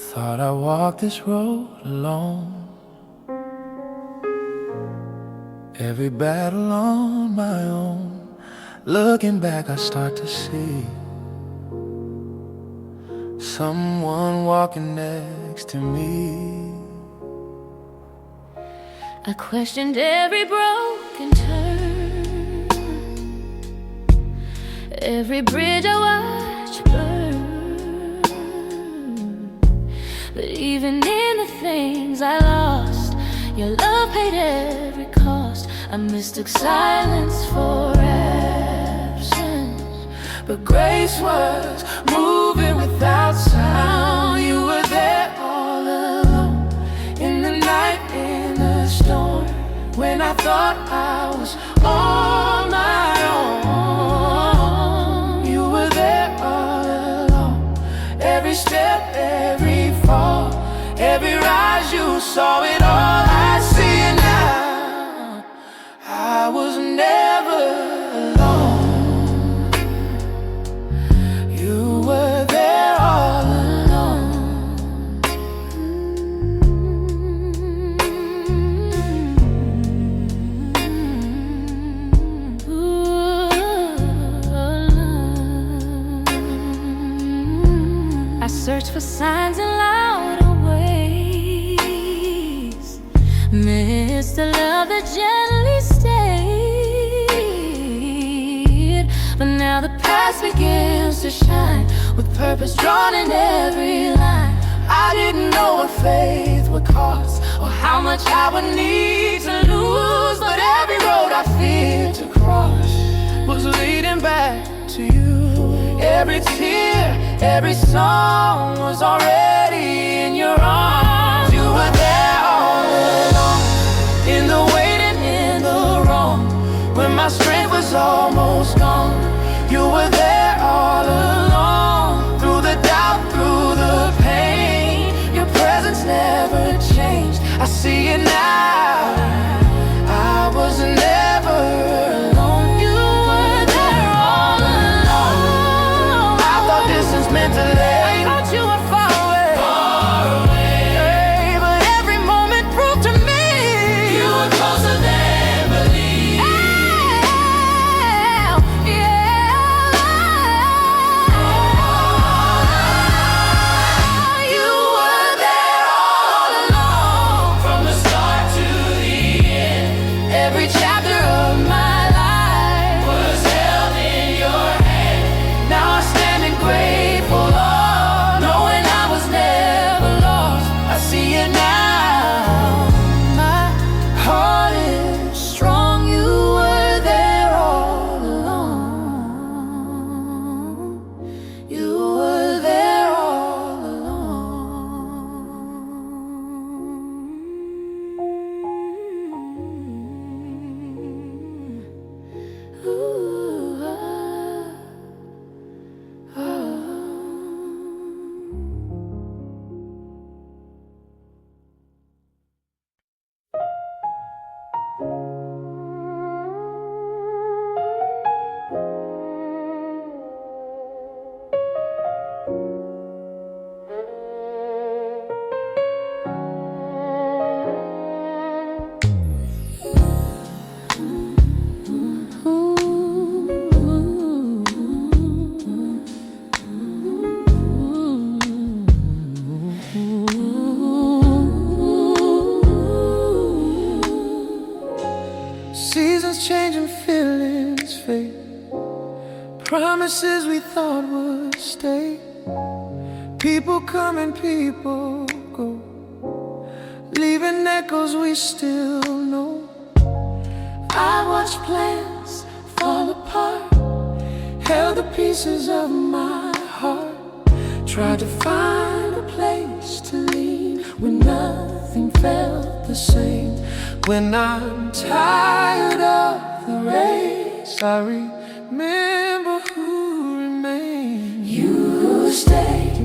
thought I walked this road alone. Every battle on my own. Looking back, I start to see someone walking next to me. I questioned every broken turn, every bridge I watched burn. But even in the things I lost, your love paid every cost. I mistook silence for absence, but grace was moving without sound. You were there all alone, in the night, in the storm, when I thought I was on my own. You were there all along, every step, every fall, every rise, you saw it all. I see it now, I was never alone. You were there all along. I searched for signs in louder ways, missed the love that gently stayed. But now the past begins to shine, with purpose drawn in every line. I didn't know what faith would cost, or how much I would need to lose, but every road I feared to cross was leading back to you. Every tear, every song was already in your arms. You were there all along, in the waiting, in the wrong, when my strength was almost gone. You were there all along, through the doubt, through the pain. Your presence never changed, I see it now. I was never alone. You were there all along. I thought distance meant delay, I thought you were far away, far away. Hey, but every moment proved to me you were closer than believe. You were there all along, from the start to the end. Every chapter of my life was held in your hand. Now I'm standing grateful, Lord, knowing I was never lost. I see it now, my heart is strong. You were there all along. You were there all along. Ooh, ah, ah. Seasons change and feelings fade. Promises we thought would stay. People come and people go, leaving echoes we still know. I watched plans fall apart, held the pieces of my heart, tried to find a place to lean when nothing felt the same. When I'm tired of the race, I remember who remained. You stayed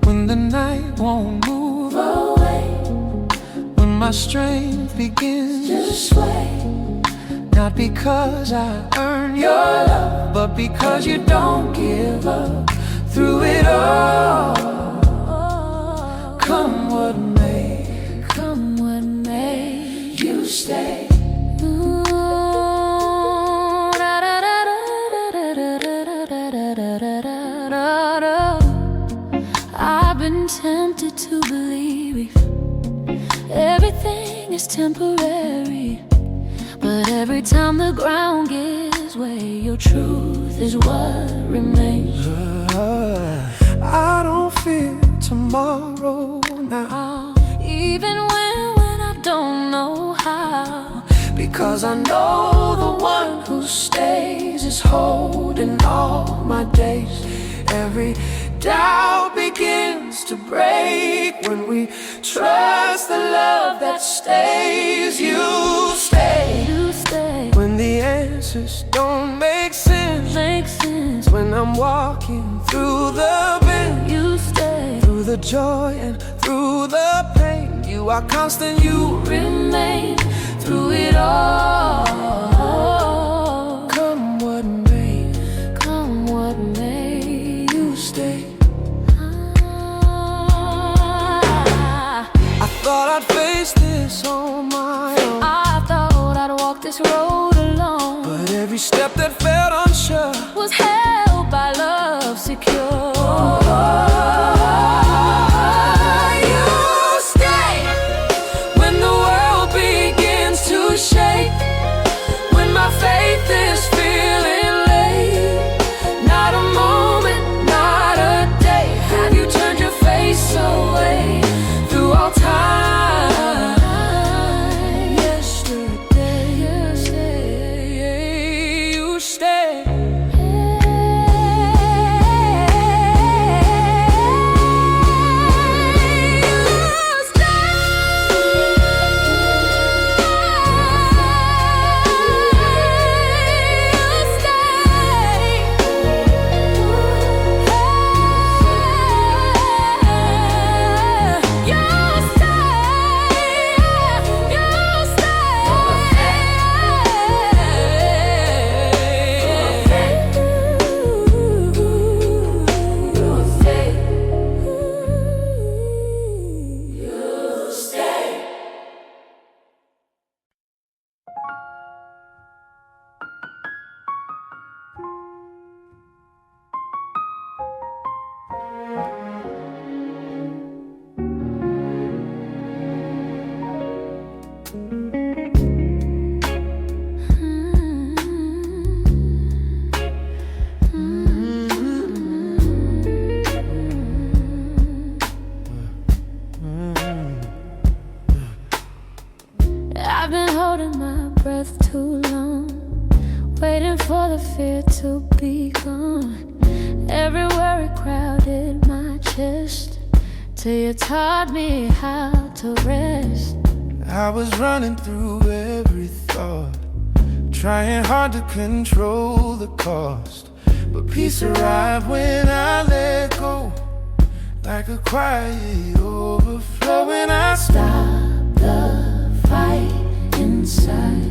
When the night won't move away, when my strength begins to sway. Not because I earn your love, but because you don't give up through it all. what may, come what may, you stay. Ooh, da da da da da da da da da da da. I've been tempted to believe everything is temporary, but every time the ground gives way, your truth is what remains. I don't fear tomorrow now, Even when I don't know how, because I know the one who stays is holding all my days. Every doubt begins to break when we trust the love that stays. You stay. you stay. When the answers don't make sense, when I'm walking through the bend, You stay. through the joy and through the pain, you are constant, you Remain through it all. come what may, Come what may, you stay. I Thought I'd face this on my own, thought I'd walk this road alone, but every step that felt unsure was held by love secure. You stay when the world begins to shake, when my faith is feeling late. Not a moment, not a day have you turned your face away. Through all time, yesterday, you stay. I've been holding my breath too long, waiting for the fear to be gone. Every worry crowded my chest, till you taught me how to rest. I was running through every thought, trying hard to control the cost, but peace arrived when I let go, like a quiet overflow. When I Stop the fight inside.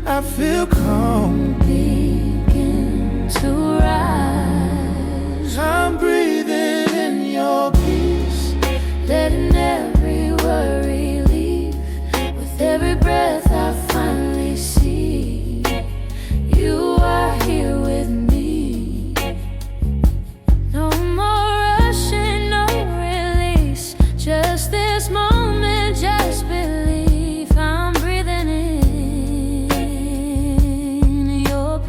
I feel calm, Begin to rise. I'm breathing in your peace, Letting every worry leave. With every breath I finally see you are here with me. No more rushing, no release. Just this moment, just believe. I'm breathing in your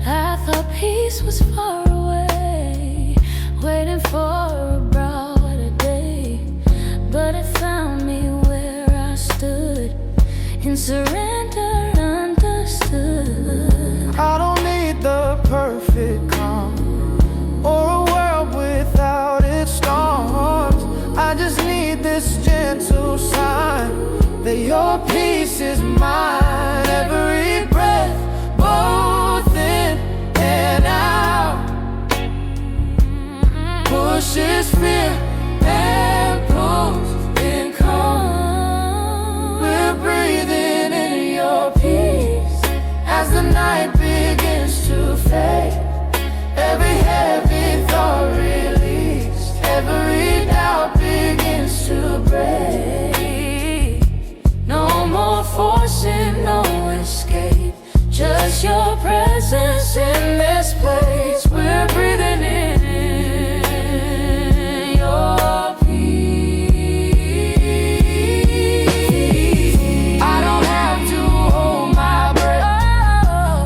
I thought peace was far away, waiting for a brighter day, but it found me where I stood, in surrender, understood. I don't need the perfect calm or a world without its storms. I just need this gentle sign that your peace is mine. Every breath, both in and out, Just your presence in this place. We're breathing in your peace. I don't have to hold my breath.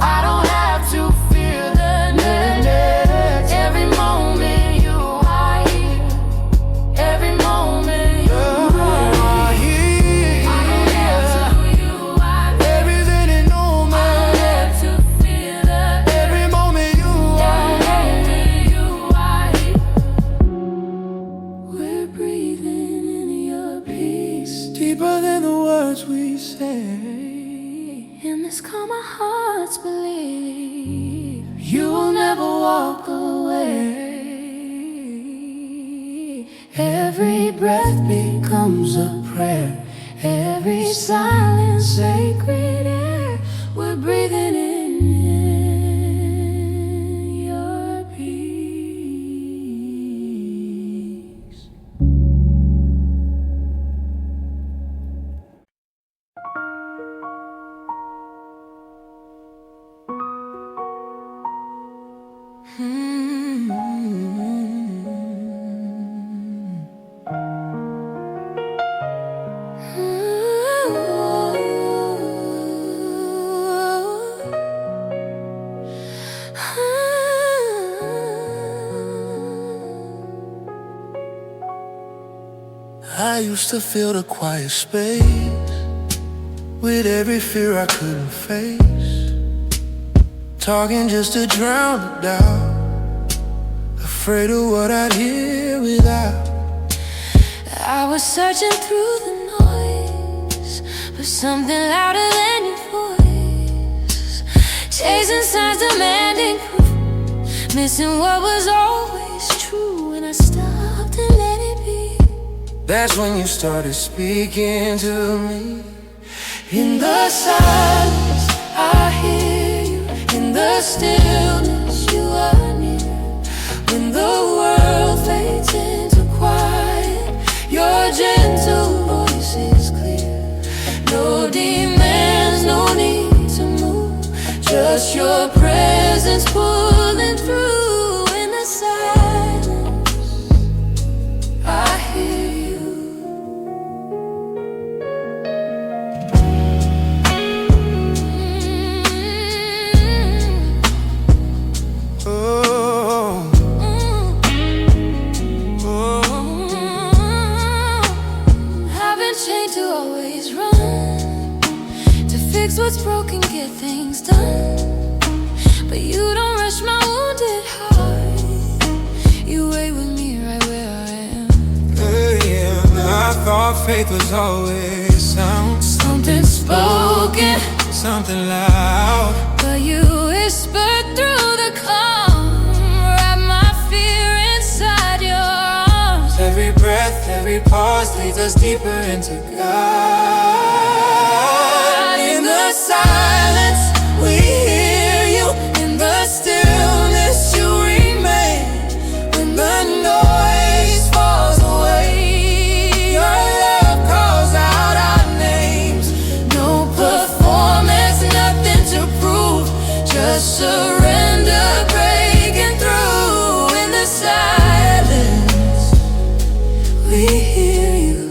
I don't have to fear the next. Every moment you are here. Every moment you are here. I don't have to, you are there. Everything in no I man. don't have to fear the Every moment you are here. We're breathing in your peace. deeper than the words we say. In this calm our hearts believe you will never walk away. Every breath becomes a prayer. Every silence sacred air. We're breathing in your peace. I used to fill the quiet space with every fear I couldn't face, talking just to drown the doubt, afraid of what I'd hear without. I was searching through the noise for something louder than your voice, chasing signs demanding proof, missing what was always true. And I stopped and let it be. That's when you started speaking to me. In the silence, I hear you. In the stillness, you are near. When the world fades into quiet, your gentle voice is clear. No demands, no need to move, just your presence pulling through. In the silence, I hear you. What's broken, get things done. But you don't rush my wounded heart. You wait with me right where I am. yeah, I thought faith was always sound, Something spoken, something loud. but you whispered through the calm. Wrap my fear inside your arms. Every breath, every pause leads us deeper into God. In the silence, we hear you. In the stillness, you remain. When the noise falls away, your love calls out our names. No performance, nothing to prove, just surrender breaking through. In the silence, we hear you.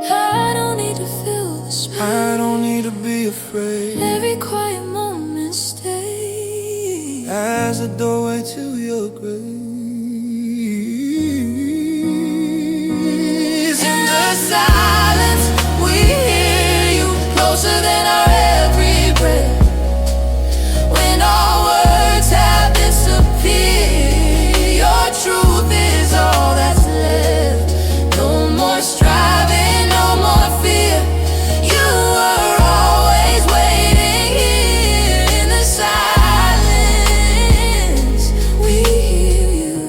I don't need to feel the space. I don't need to be afraid. Every quiet moment stays As a doorway to your grace. in the silence, we hear you closer than our every breath. When our words have disappeared, your truth is all that's left. No more striving, no more fear. You were always waiting here. In the silence, we hear you.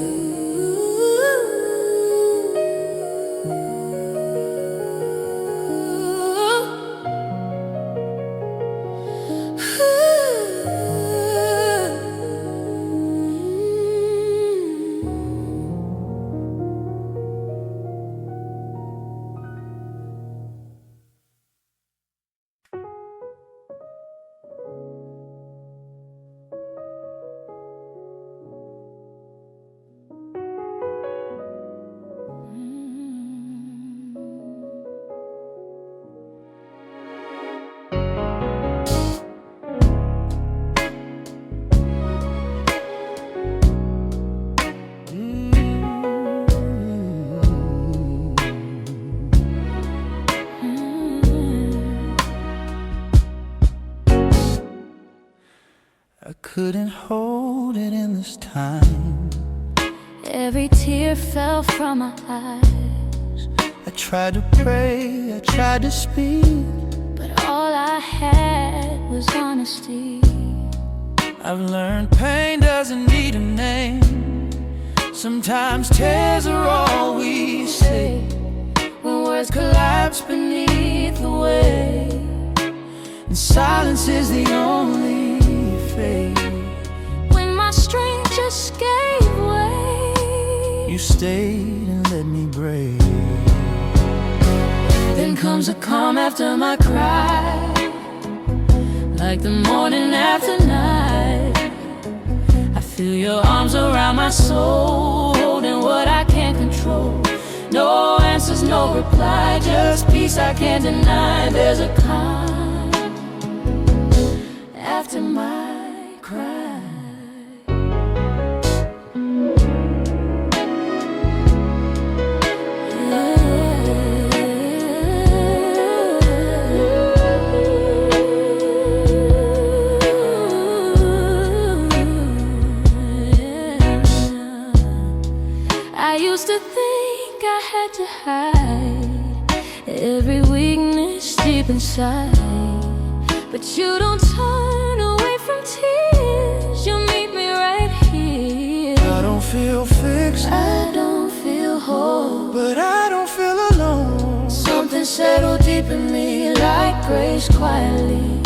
couldn't hold it in this time. Every tear fell from my eyes. I tried to pray, I tried to speak, but all I had was honesty. I've learned pain doesn't need a name. Sometimes tears are all we say when words collapse beneath the weight, and silence is the only fate. When my strength just gave way, you stayed and let me break. Then comes a calm after my cry, like the morning after night. I feel your arms around my soul, holding what I can't control. No answers, no reply, just peace I can't deny. There's a calm after my cry. I used to think I had to hide every weakness deep inside, but you don't turn away from tears, you meet me right here. I don't feel fixed, I don't feel whole, but I don't feel alone. Something settled deep in me like grace quietly.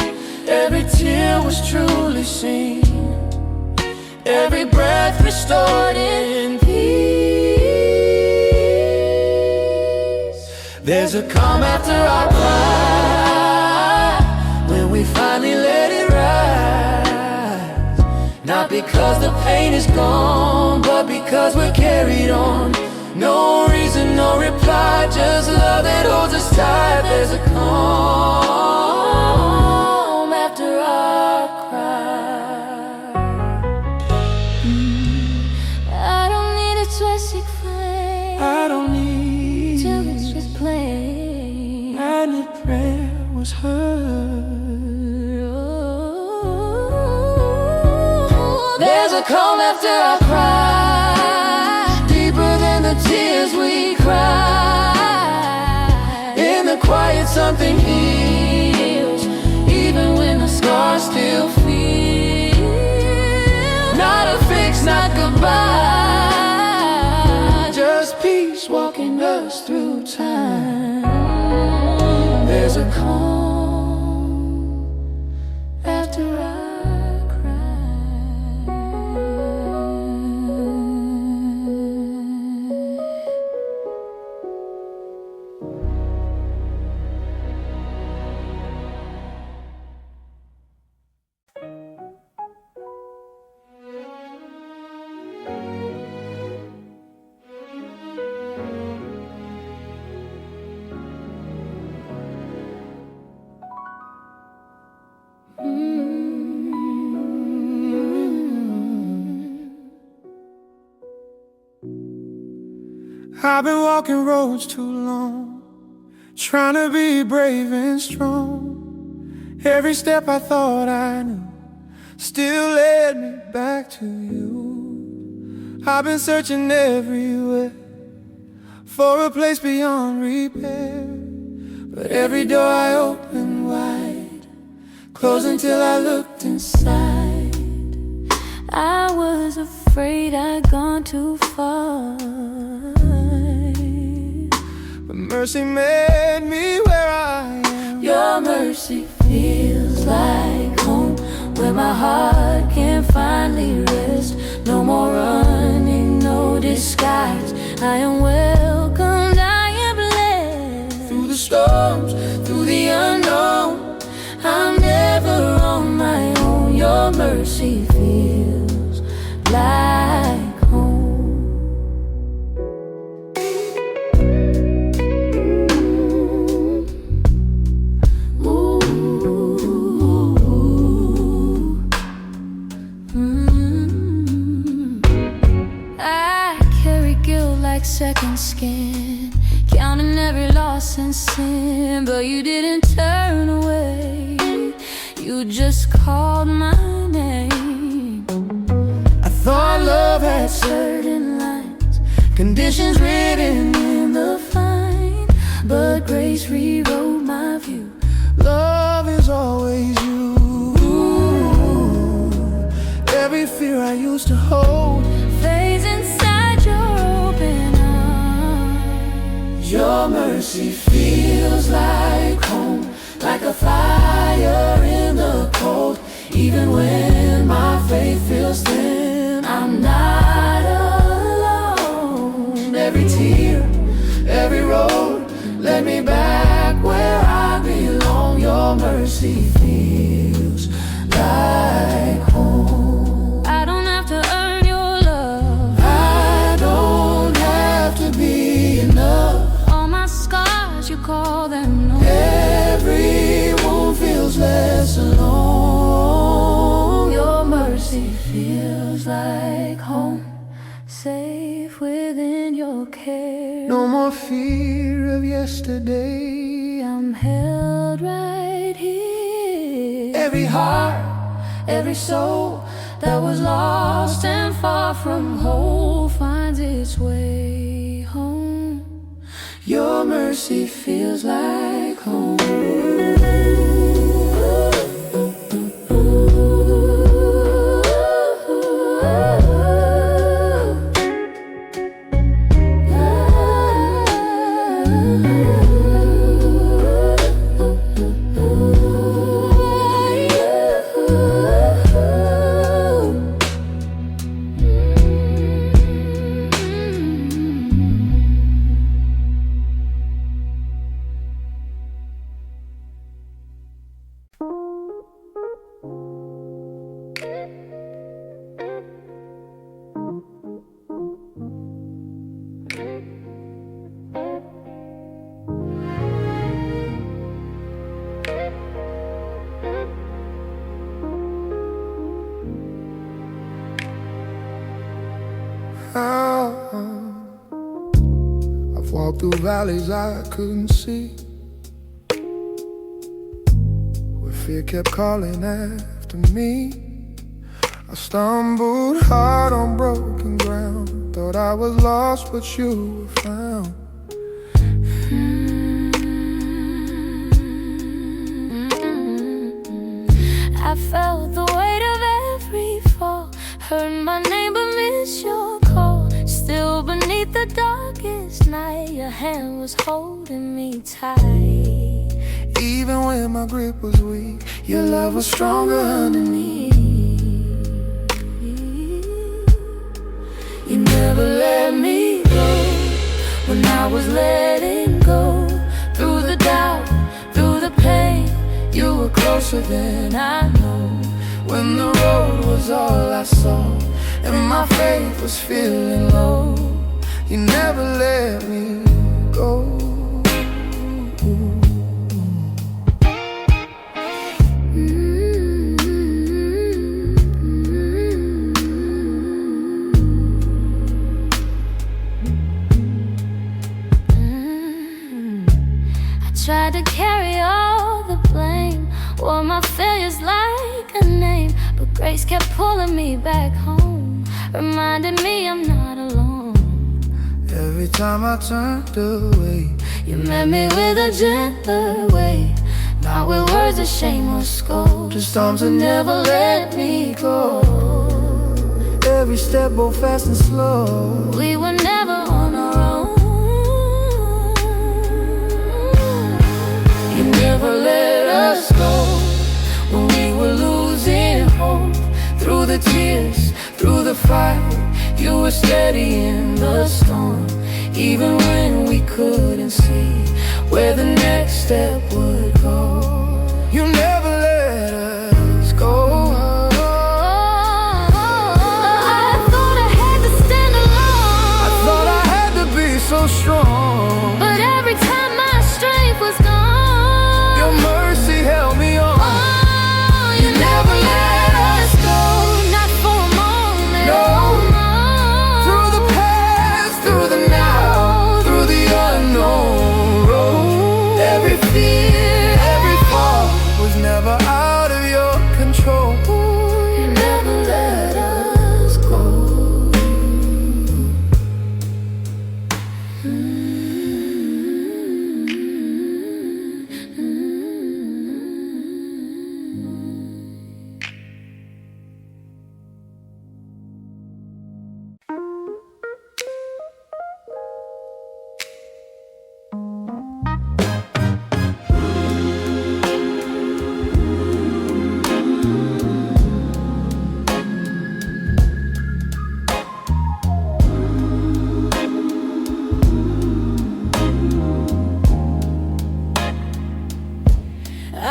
Every tear was truly seen, every breath restored in peace. There's a calm after our cry, when we finally let it rise. Not because the pain is gone, but because we're carried on. No reason, no reply, just love that holds us tight. There's a calm After our cry, I don't need it to explain. I don't need till it's just plain. I need prayer was heard. There's a calm after our cry, deeper than the tears we cry. In the quiet something heals, Even when the scars still feel. not a fix, not goodbye, Just peace walking us through time. There's a calm after I I've been walking roads too long, trying to be brave and strong. Every step I thought I knew still led me back to you. I've been searching everywhere for a place beyond repair, but every door I opened wide closed until I looked inside. I was afraid I'd gone too far, but mercy met me where I am. Your mercy feels like home, where my heart can finally rest. No more running, no disguise, I am welcomed, I am blessed. Through the storms, Through the unknown, I'm never on my own. Your mercy feels like home. Ooh. I carry guilt like second skin, counting every loss and sin, but you didn't turn away. You just called my name. at certain lines, conditions written in the fine, but grace rewrote my view. Love is always you. Every fear I used to hold Fades inside your open arms. Your mercy feels like home, like a fire in the cold. Even when my faith feels thin, I'm not alone. Every tear, every road led me back where I belong. Your mercy feels like home. I don't have to earn your love. I don't have to be enough. All my scars, you call them no. Every wound feels less alone. Your mercy feels like home, safe within your care. No more fear of yesterday. I'm held right here. Every heart, Every soul that was lost and far from whole finds its way home. your mercy feels like home. I've walked through valleys I couldn't see, where fear kept calling after me. I stumbled hard on broken ground, thought I was lost but you were found. I felt the weight of every fall, heard my name but missed your call. Still beneath the darkest night, your hand was holding me tight. Even when my grip was weak, your love was stronger underneath. You never let me go when I was letting go. Through the doubt, through the pain, you were closer than I know. When the road was all I saw and my faith was feeling low, you never let me go. I tried to carry all the blame, wore my failures like a name, but grace kept pulling me back home, reminded me I'm not alone. Every time I turned away, You met me with a gentler way, not with words of shame or scold, just arms that never let me go. every step both fast and slow. We were never on our own. You never let us go when we were losing hope. Through the tears, through the fight, you were steady in the storm. Even when we couldn't see where the next step would go, You never let us go. I thought I had to stand alone. I thought I had to be so strong, But every time my strength was gone, your mercy held me on. oh, you never let us go, not for a moment. No. Through the past, through the now, through the unknown road, every fear, every fall was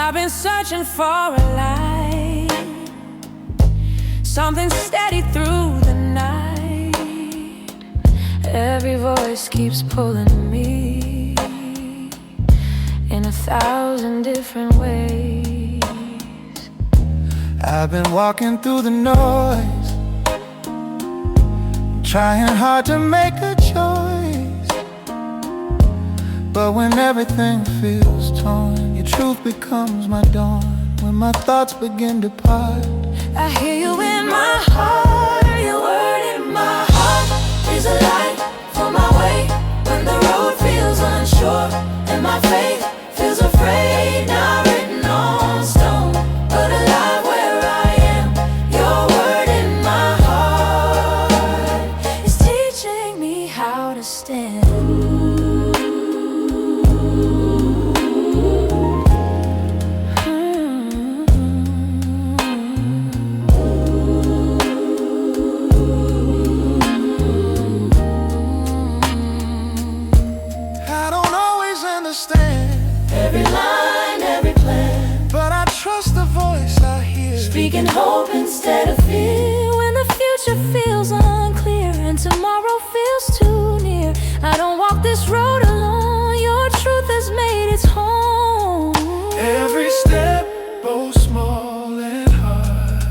I've been searching for a light, something steady through the night. Every voice keeps pulling me in 1,000 different ways. I've been walking through the noise, trying hard to make a choice. But when everything feels torn, your truth becomes my dawn. When my thoughts begin to part, I hear you in my heart. Your word in my heart is a light for my way when the road feels unsure and my faith feels afraid. Not written on stone, but alive where I am. Your word in my heart is teaching me how to stand. Every line, every plan, but I trust the voice I hear, speaking hope instead of fear. When the future feels unclear and tomorrow feels too near, I don't walk this road alone. Your truth has made its home. Every step, both small and hard,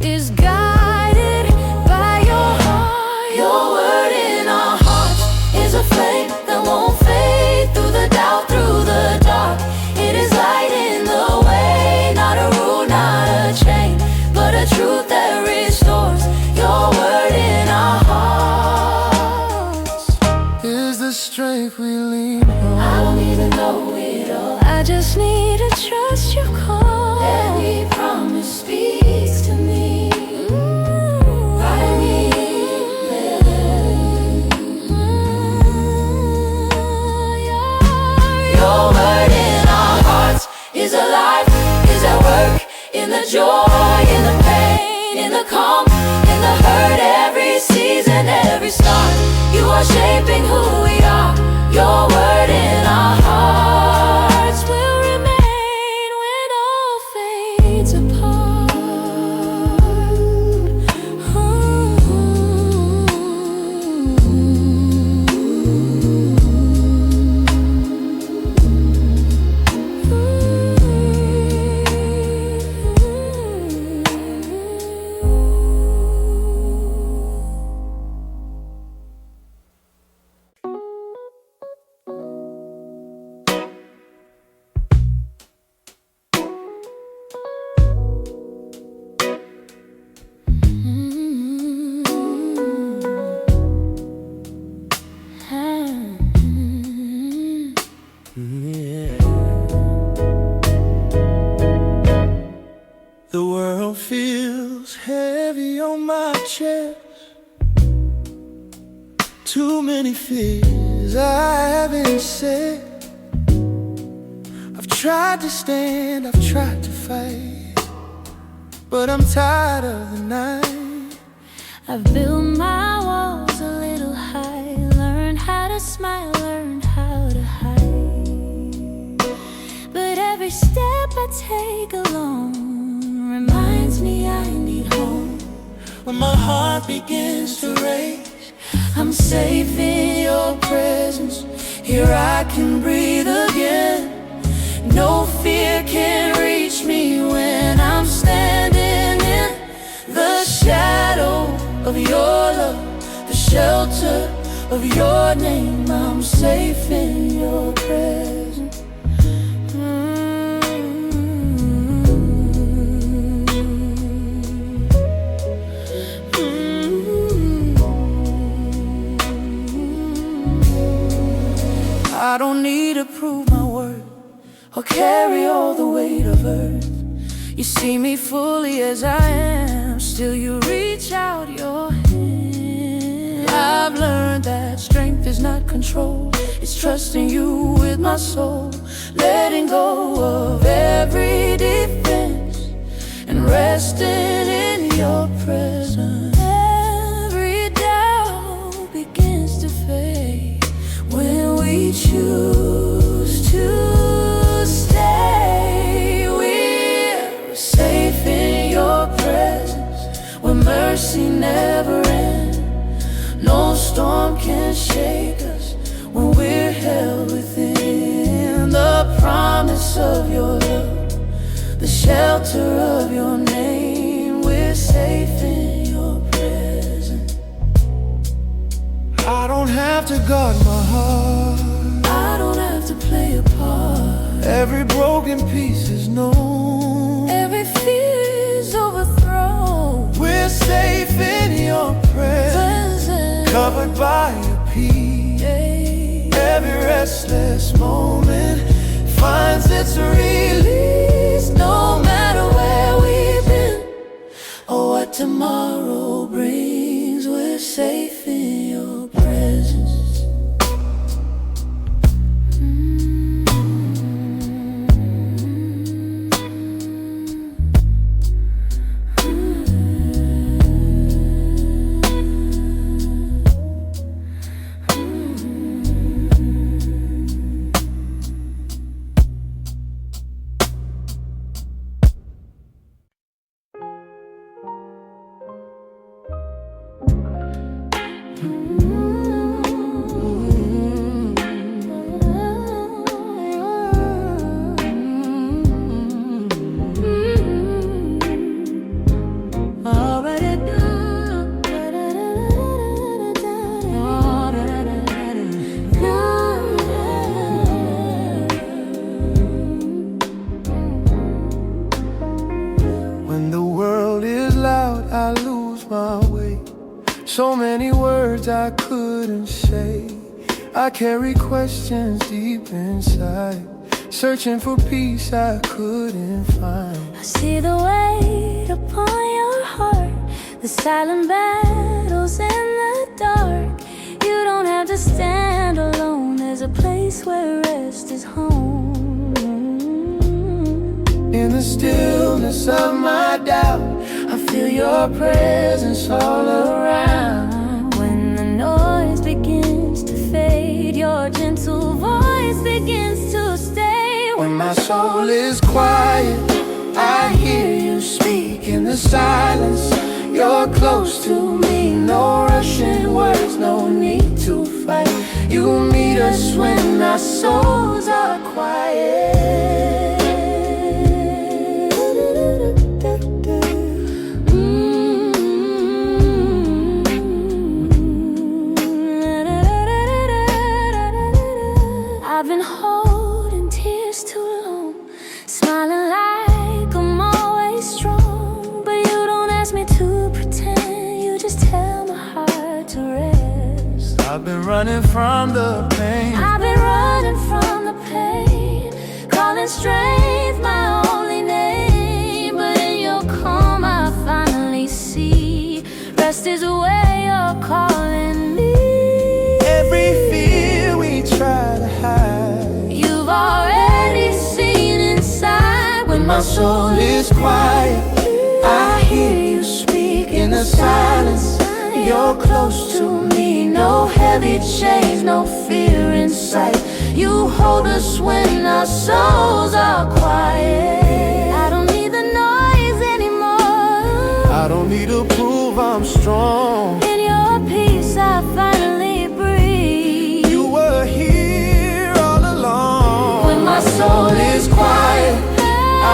is guided by your heart. Your word in our hearts is a flame that won't fade through the doubt, through the dark. It is light in the way, not a rule, not a chain, but a truth that restores. Your word in our hearts is the strength we lean on. I don't even know it all, I just need to trust your call. Every promise speaks to me. Guide me, your word in our hearts is alive, is at work, in the joy, in the pain, in the calm, in the hurt. Every season, every start, you are shaping who we are. Your word in our hearts will remain when all fades apart. The world feels heavy on my chest. Too many fears I haven't said. I've tried to stand, I've tried to fight, but I'm tired of the night. I've built my walls a little high, learned how to smile, learned how to hide. But every step I take alone reminds me I need home. When my heart begins to race, I'm safe in your presence. Here I can breathe again. No fear can reach me when I'm standing in the shadow of your love, the shelter of your name. I'm safe in your presence. I don't need to prove my worth or carry all the weight of earth. You see me fully as I am, still you reach out your hand. I've learned that strength is not control, it's trusting you with my soul, letting go of every defense and resting in your presence. Every doubt begins to fade when we choose to stay. mercy never ends. No storm can shake us when we're held within the promise of your love, the shelter of your name. We're safe in your presence. I don't have to guard my heart. I don't have to play a part. Every broken piece is known. Every fear is overthrown. We're safe in your presence, covered by your peace. Every restless moment finds its release. No matter where we've been or what tomorrow brings, we're safe in your presence. When the world is loud, I lose my way. So many words I couldn't say. I carry questions deep inside, searching for peace I couldn't find. I see the weight upon your heart, the silent battles in the dark. You don't have to stand alone. There's a place where rest is home. In the stillness of my doubt, I feel your presence all around. When the noise begins to fade, your gentle voice begins to stay. when my soul is quiet, I hear you speak in the silence. You're close to me, no rushing words, no need to fight. You meet us when our souls are quiet. I've been holding tears too long, smiling like I'm always strong. But you don't ask me to pretend, you just tell my heart to rest. I've been running from the pain, I've been running from the pain, calling strength my only name. But in your calm I finally see rest is where you're calling me. every fear we try to hide. You've already seen inside. When My soul is quiet, I hear you speak in the silence. You're close to me, no heavy chains, no fear in sight. You hold us when our souls are quiet. I don't need the noise anymore. I don't need to prove I'm strong. In your peace I finally breathe. You were here all along. When my soul is quiet,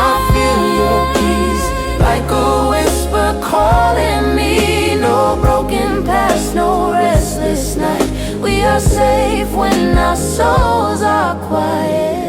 I feel your peace, like a whisper calling me. no broken past, no restless night. We are safe when our souls are quiet.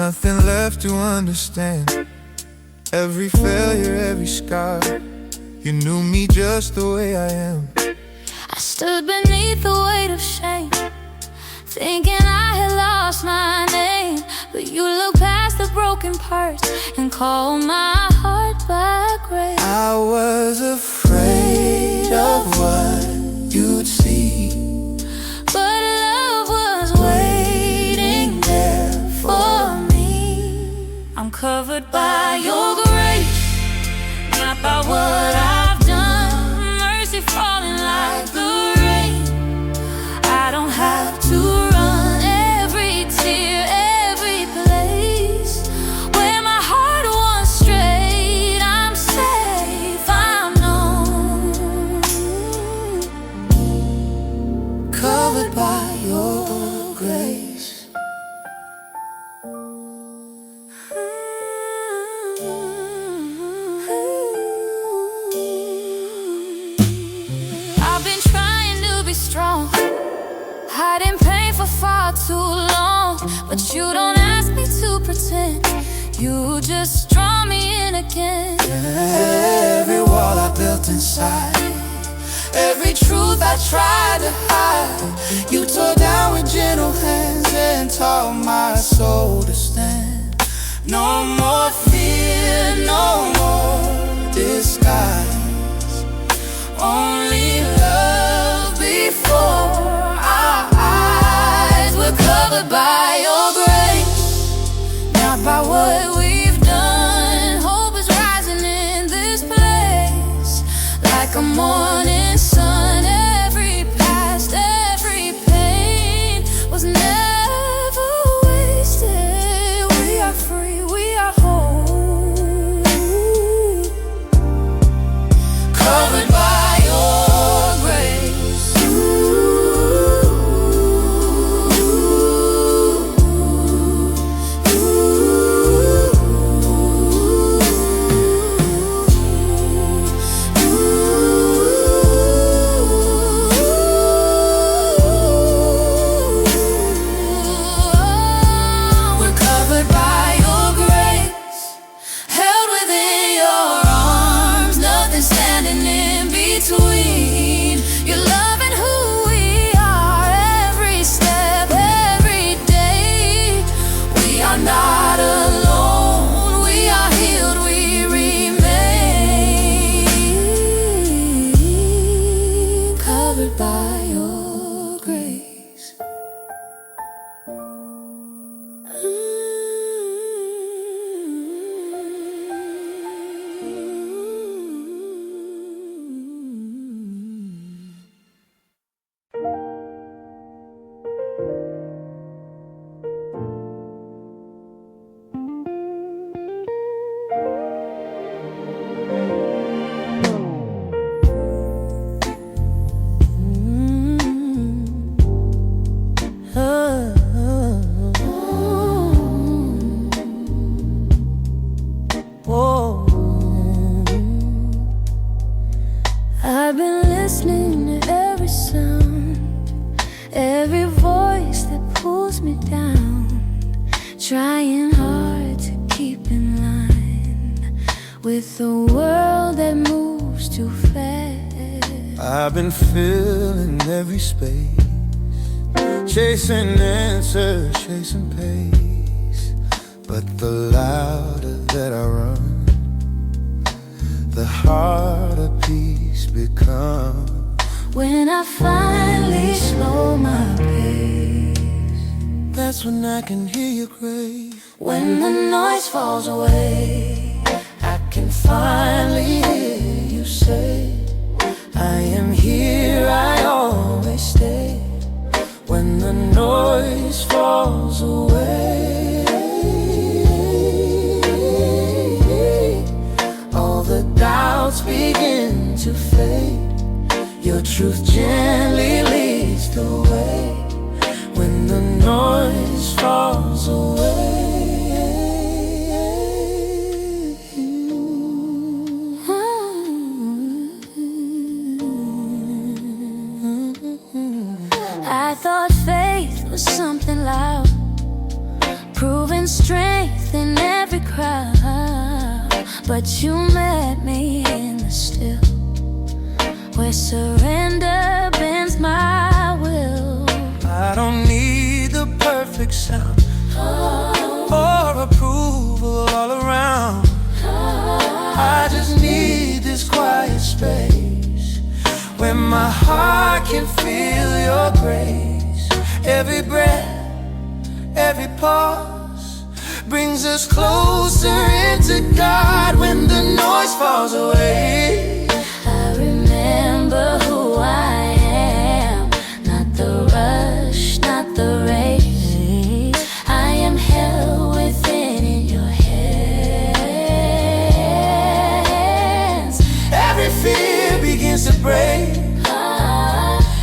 nothing left to understand. Every failure, every scar, you knew me just the way I am. I stood beneath the weight of shame, thinking I had lost my name. But you looked past the broken parts and called my heart by grace. I was afraid of what you'd see, but love was waiting there for me. I'm covered by your grace, not by what I've done. Mercy falling like the rain. I don't have to run. Every tear, every place where my heart once strayed, I'm safe, I'm known. covered by your grace. I've been trying to be strong, hiding pain for far too long. But you don't ask me to pretend, you just draw me in again. Every wall I built inside, every truth I tried to hide, you tore down with gentle hands and taught my soul to stand. No more fear, no more disguise, only love before our eyes. We're covered by your grace, not by what we've done. Hope is rising in this place like a morning sun. Every past, every pain was never wasted. We are free, we are whole, covered by your grace. We're covered by your grace, held within your arms, nothing standing in between your love and who we are. Every step, every day, we are not alone. We are healed, we remain covered by your grace. I've been listening to every sound, every voice that pulls me down, trying hard to keep in line with the world that moves too fast. I've been filling every space, chasing answers, chasing pace. But the louder that I run, the harder peace becomes. When I finally slow my pace, That's when I can hear your grace. when the noise falls away, I can finally hear you say, I am here, I always stay. When the noise falls away, all the doubts begin to fade. Your truth gently leads the way. When the noise falls away, I thought faith was something loud, proving strength within every crowd, but you met me in the still, where surrender bends my will. I don't need the perfect sound or approval all around. I just need this quiet space where my heart can feel your grace. Every breath, every pause brings us closer into God. When the noise falls away, I remember who I am, not the rush, not the race. I am held within in your hands. every fear begins to break,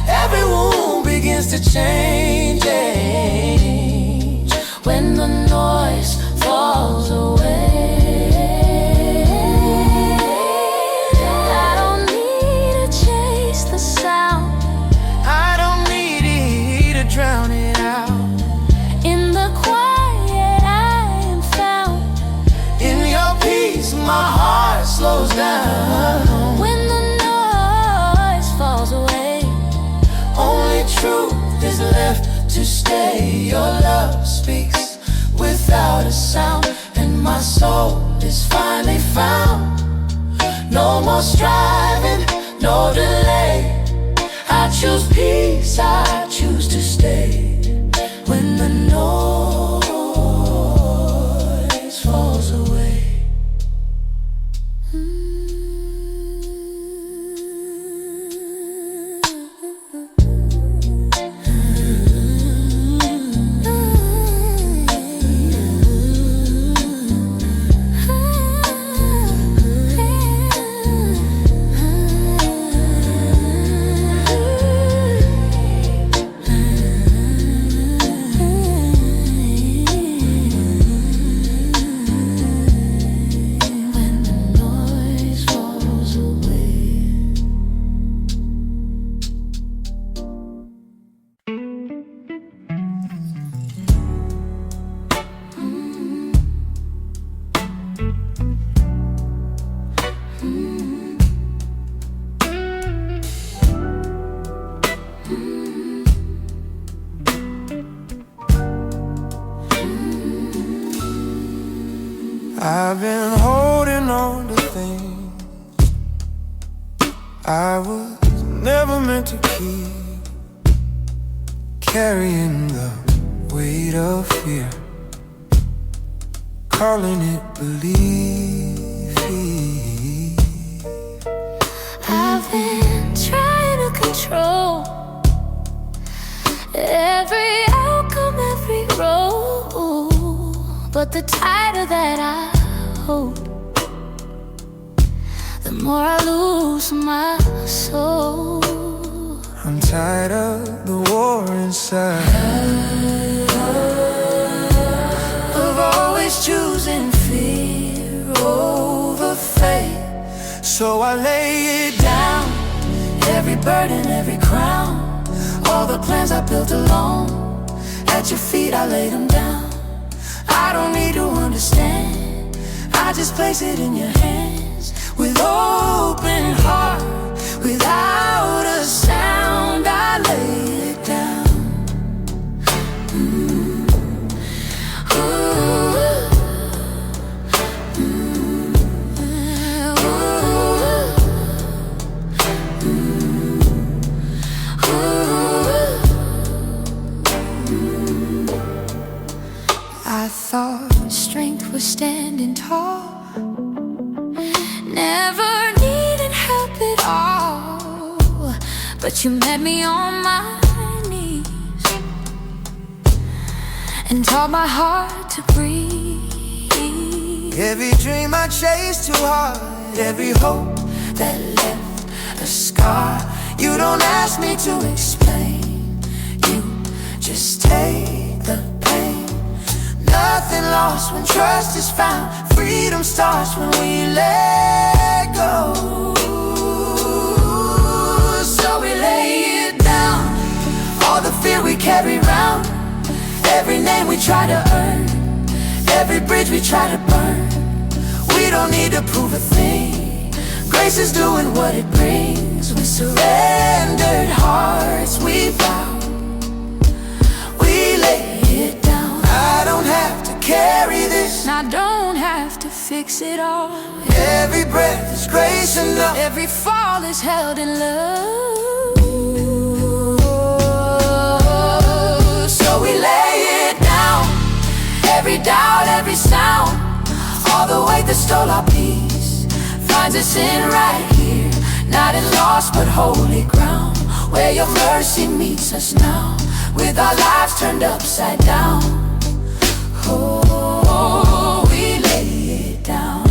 every wound begins to change. When the noise falls away, I don't need to chase the sound, I don't need to drown it out. in the quiet I am found. In your peace my heart slows down. When the noise falls away, Only truth is left to stay. Your love speaks without a sound, and my soul is finally found. No more striving, no delay. I choose peace, I choose to stay. When the noise falls away. when the noise falls away. I've been holding on to things I was never meant to keep, carrying the weight of fear, calling it belief. I've been trying to control every outcome, every road, but the tighter that I hold, the more I lose my soul. I'm tired of the war inside, of always choosing fear over faith. So I lay it down, every burden, every crown, all the plans I built alone. At your feet I lay them down. I don't need to understand, I just place it in your hands. With open heart, without a sound, I lay it down. I thought strength was standing tall, never needing help at all, but you met me on my knees and taught my heart to breathe. Every dream I chased too hard, every hope that left a scar, you don't ask me to explain, you just take the pain. Nothing lost when trust is found, freedom starts when we let go. So we lay it down, all the fear we carry round, every name we try to earn, every bridge we try to burn. We don't need to prove a thing. Grace is doing what it brings. We surrendered hearts, we vow, we lay it down. I don't have to carry this, And I don't have to fix it all. every breath is grace enough. Every fall is held in love. So we lay it down, every doubt, every sound, all the weight that stole our peace finds us in right here, not in lost but holy ground, where your mercy meets us now, with our lives turned upside down. Oh, we lay it down.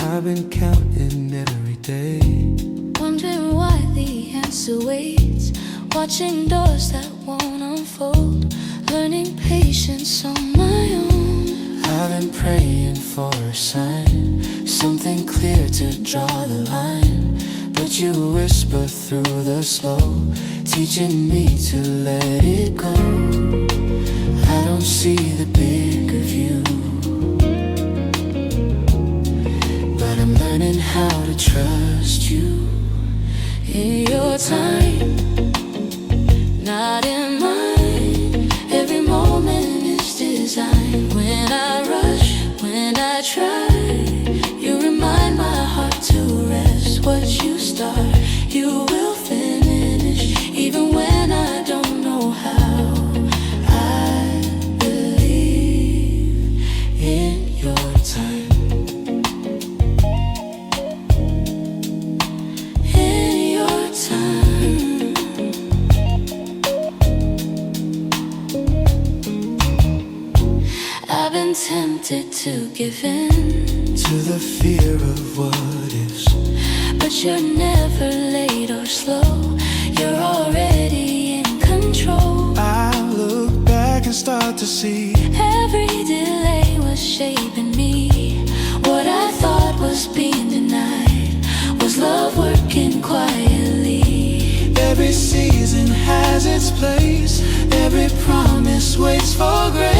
I've been counting every day, Wondering why the answer waits, watching doors that won't unfold, learning patience on my own. I've been praying for a sign, something clear to draw the line, but you whisper through the slow, teaching me to let it go. I don't see the bigger view, but I'm learning how to trust you. In your time, not in mine, every moment is designed. When I rush, when I try, you remind my heart to rest. What you start, you will finish, even when I don't know how. I believe in your time. I've been tempted to give in To the fear of what is, but you're never late or slow. You're already in control. I look back and start to see Every delay was shaping me. What I thought was being denied was love working quietly. every season has its place, every promise waits for grace.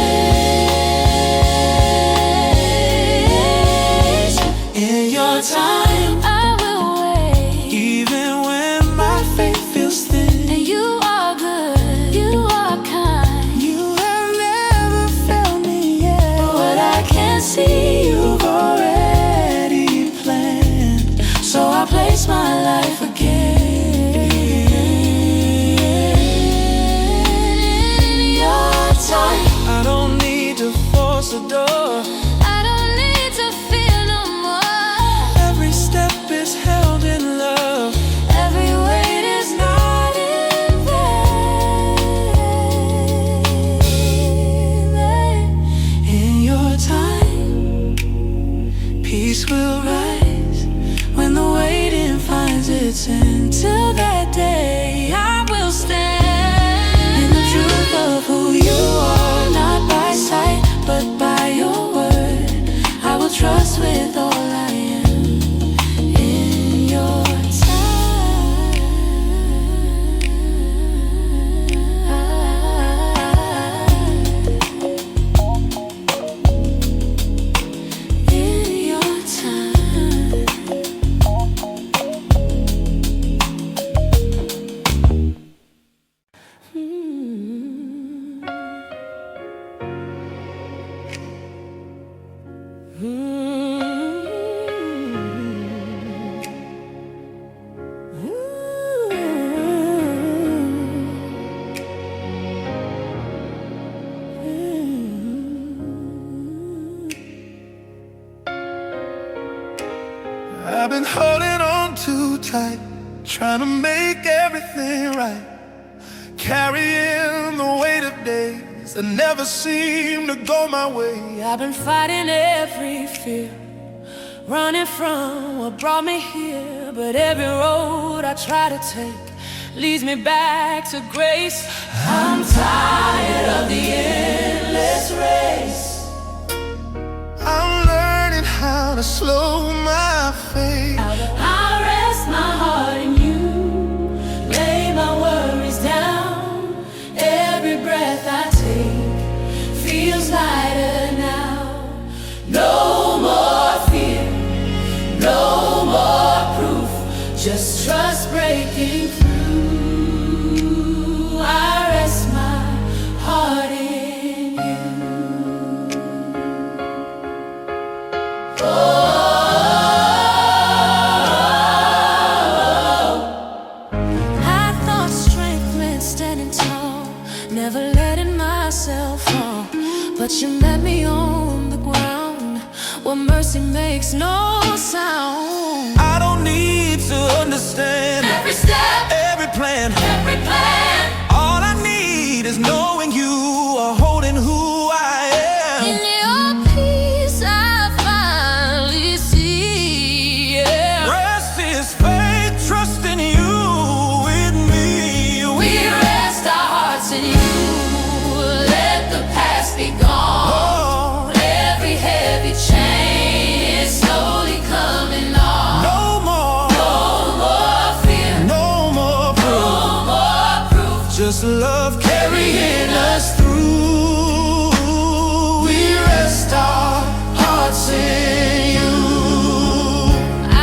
In your time, I will wait, even when my faith feels thin, and you are good, you are kind. you have never failed me yet. What I can't see, You've already planned, so I place my life again. in your time, I don't need to force a door, I don't need to fear no more. every step is held in love. Every weight is not in vain. In your time, peace will rise when the waiting finds its end. Till that day, I will stand in the truth of who you are, not by sight, but by your word. I will trust with all I am. In your I've been holding on too tight, trying to make everything right, carrying the weight of days that never seem to go my way. I've been fighting every fear, running from what brought me here. But every road I try to take leads me back to grace. I'm tired of the endless race. I'm learning how to slow my fate. I rest my heart in you, lay my worries down. Every breath I take feels lighter now. No more fear, no more proof, just trust breaking through. I rest my heart in you. I thought strength meant standing tall, never letting myself fall. But you met me on the ground where mercy makes no sound. I don't need to understand Every step, every plan. every plan. All I need is knowing you are holding who I am. In your peace I finally see, yeah. Rest is faith, trust in you with me. We rest our hearts in you, let the past be gone. Every heavy chain is slowly coming off. No more, No more fear, no more proof, no more proof. just love carrying us through. We rest our hearts in you.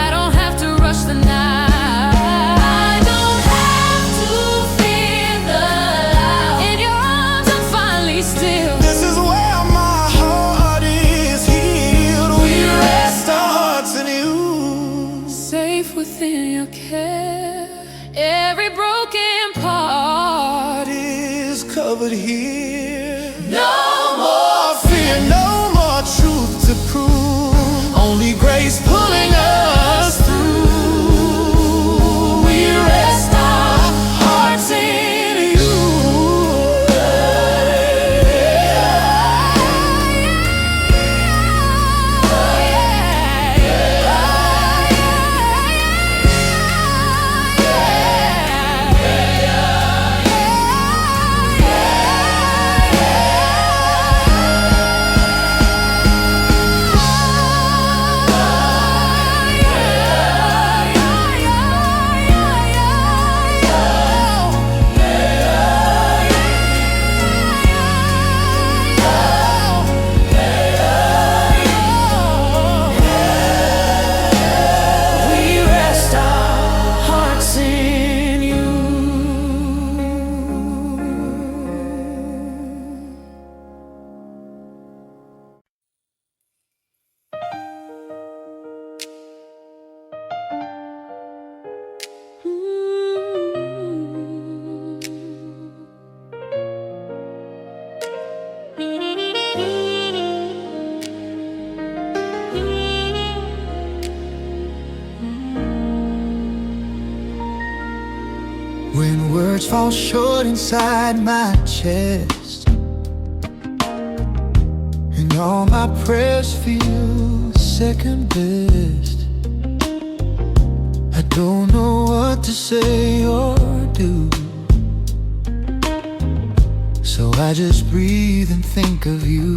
I don't have to rush the night, I don't have to fear the light. In your arms I'm finally still. This is where my heart is healed. We rest our hearts in you. Safe within your care, every broken part Is covered here. no More fear, no more truth to prove. Only grace pulling us through. We rest our hearts in you. We rest our hearts in you. When words fall short inside my chest, and all my prayers feel second best, I don't know what to say or do, so I just breathe and think of you.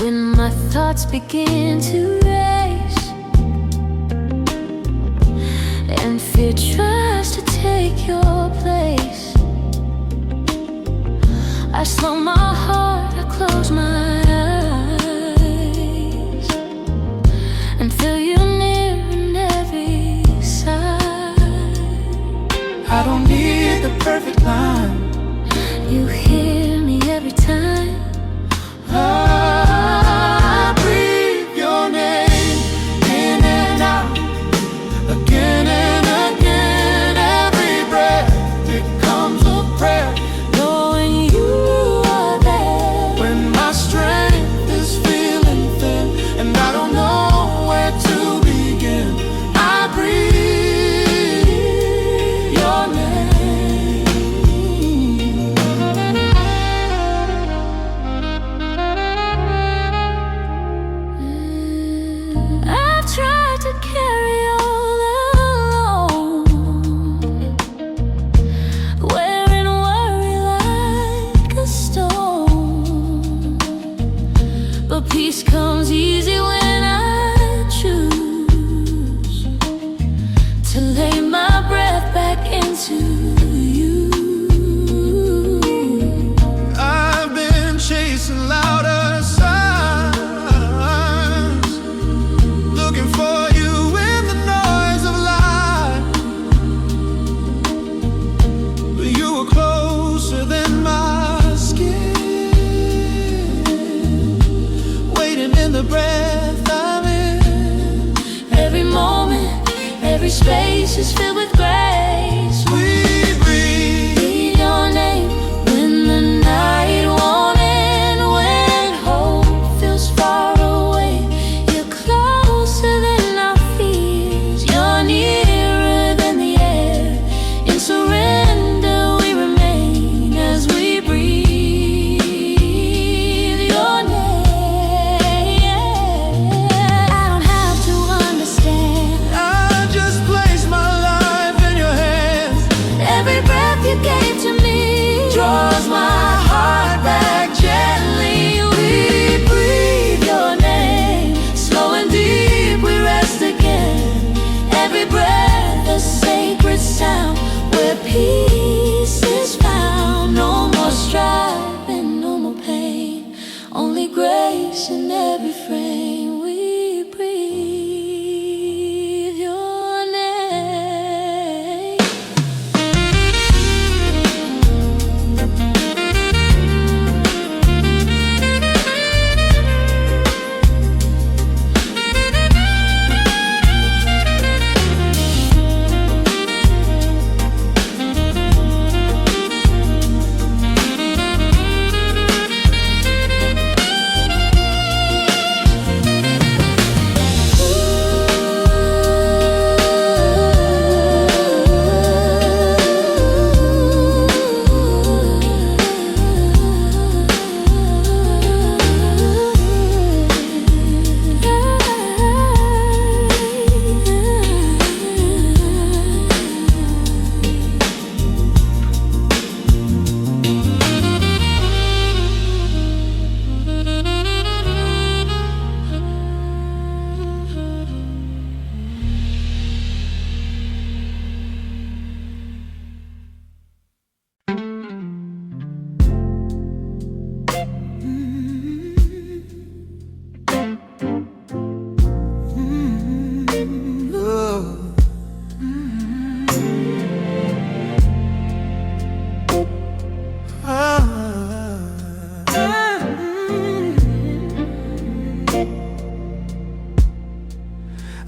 When my thoughts begin to race and fear tries to take your place, I slow my heart, I close my eyes and feel you near in every side. I don't need the perfect line. You hear me every time. I breathe your name in and out, again and again. Every breath becomes a prayer, Knowing you are there when my strength Peace comes easy when I choose to lay my breath back into you. I've been chasing louder sounds, looking for you in the noise of life, but you were closer than my skin, waiting in the breath I'm in. Every moment, every space is filled with grace. We breathe Your name when the night won't end, when hope feels far away. You're closer than our fears. You're nearer than the air. In surrender we remain as we breathe your name. I don't have to understand. I just place my life in your hands. Every breath you gave to me draws my heart back gently. We breathe your name, slow and deep we rest again. Every breath a sacred sound where peace is found. No more striving, no more pain, only grace in every frame. We breathe your name.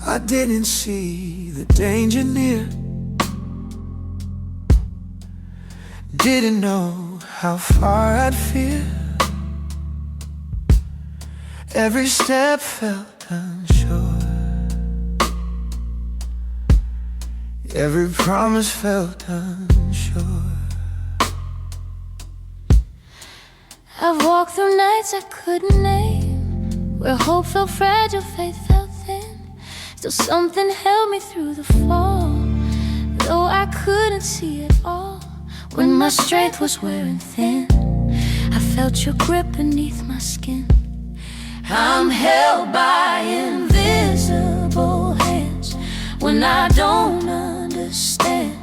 I didn't see the danger near, didn't know how far I'd fear. Every step felt unsure, every promise felt unsure. I've walked through nights I couldn't name, where hope felt fragile, faith felt thin. Still something held me through the fall, though I couldn't see it all. When my strength was wearing thin, I felt your grip beneath my skin. I'm held by invisible hands when I don't understand.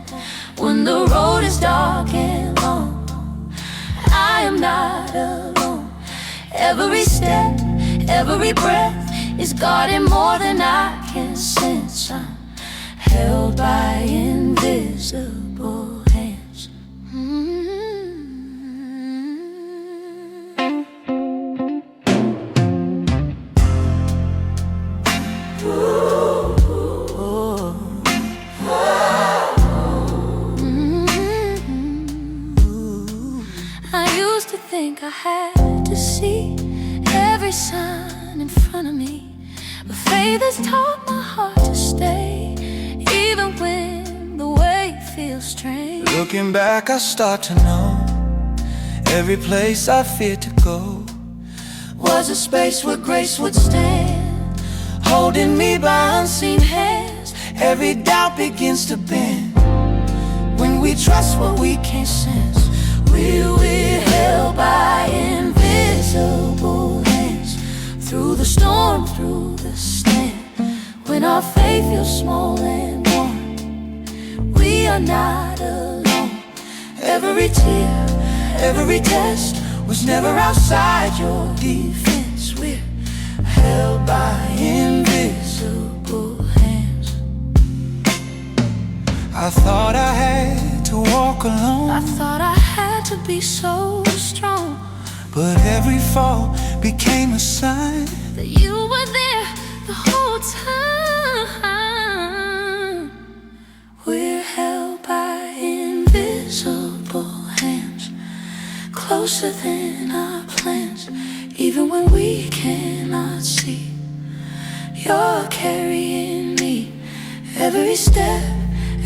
When the road is dark and long, I am not alone. Every step, every breath is guarded more than I can sense. I'm held by invisible hands. I used to think I had to see every sign in front of me, but faith has taught my heart to stay, even when the way feels strange. Looking back, I start to know every place I feared to go was a space where grace would stand, holding me by unseen hands. Every doubt begins to bend when we trust what we can't sense. We're held by invisible hands through storm through the stand. When our faith feels small and warm, we are not alone. Every tear, every test was never outside your defense. We're held by invisible hands. I thought I had to walk alone. I thought I had to be so strong, but every fall became a sign that you were there the whole time. We're held by invisible hands, closer than our plans. Even when we cannot see, you're carrying me. Every step,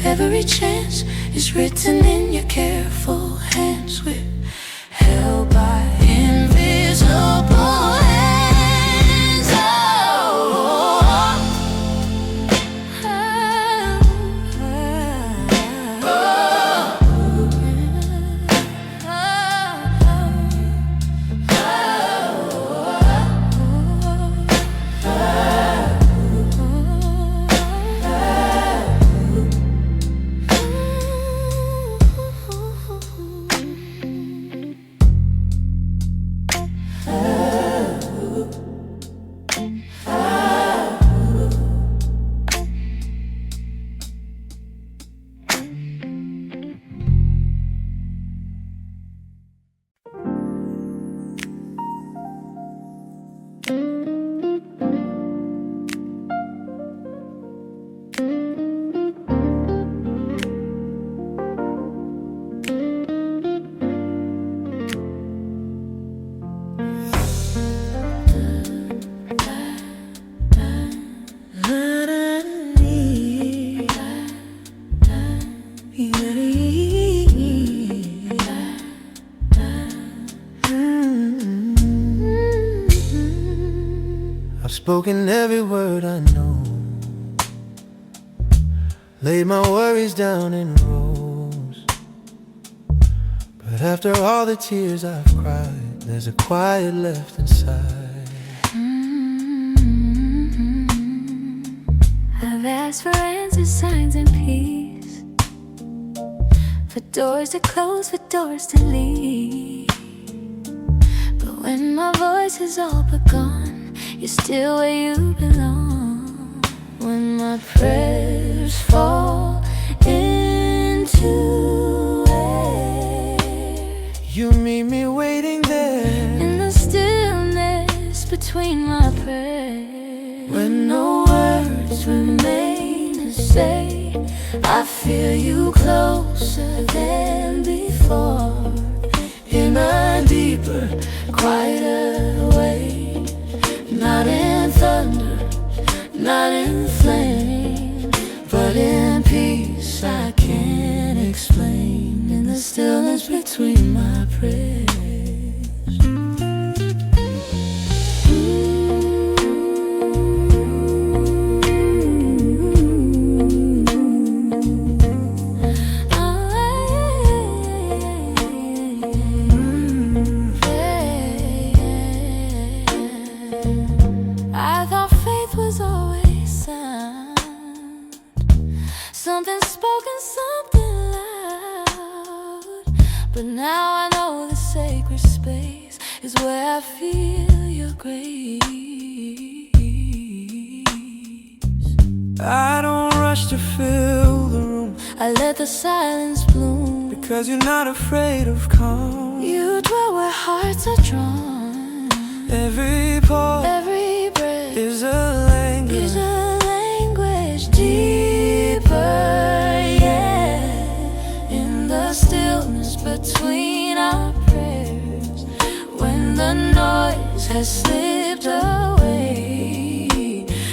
every chance is written in your careful hands. We're held by invisible hands. Oh, oh, oh, I've spoken every word I know, laid my worries down in rows. But after all the tears I've cried, there's a quiet left inside. I've asked for answers, signs, and peace, for doors to close, for doors to lead. But when my voice is all but gone, you're still where you belong. When my prayers fall into air, You meet me waiting there in the stillness between my prayers. when No words remain to say, I feel you closer than before, in a deeper, quieter way. Not in thunder, not in flame, but in peace I can't explain, in the stillness between my prayers. I thought faith was always sound, something spoken, something loud. But now I know the sacred space is where I feel your grace. I don't rush to fill the room, I let the silence bloom, because you're not afraid of calm. you dwell where hearts are drawn. Every pulse Every breath is a language. is a language deeper, yeah. In the stillness between our prayers, when the noise has slipped away,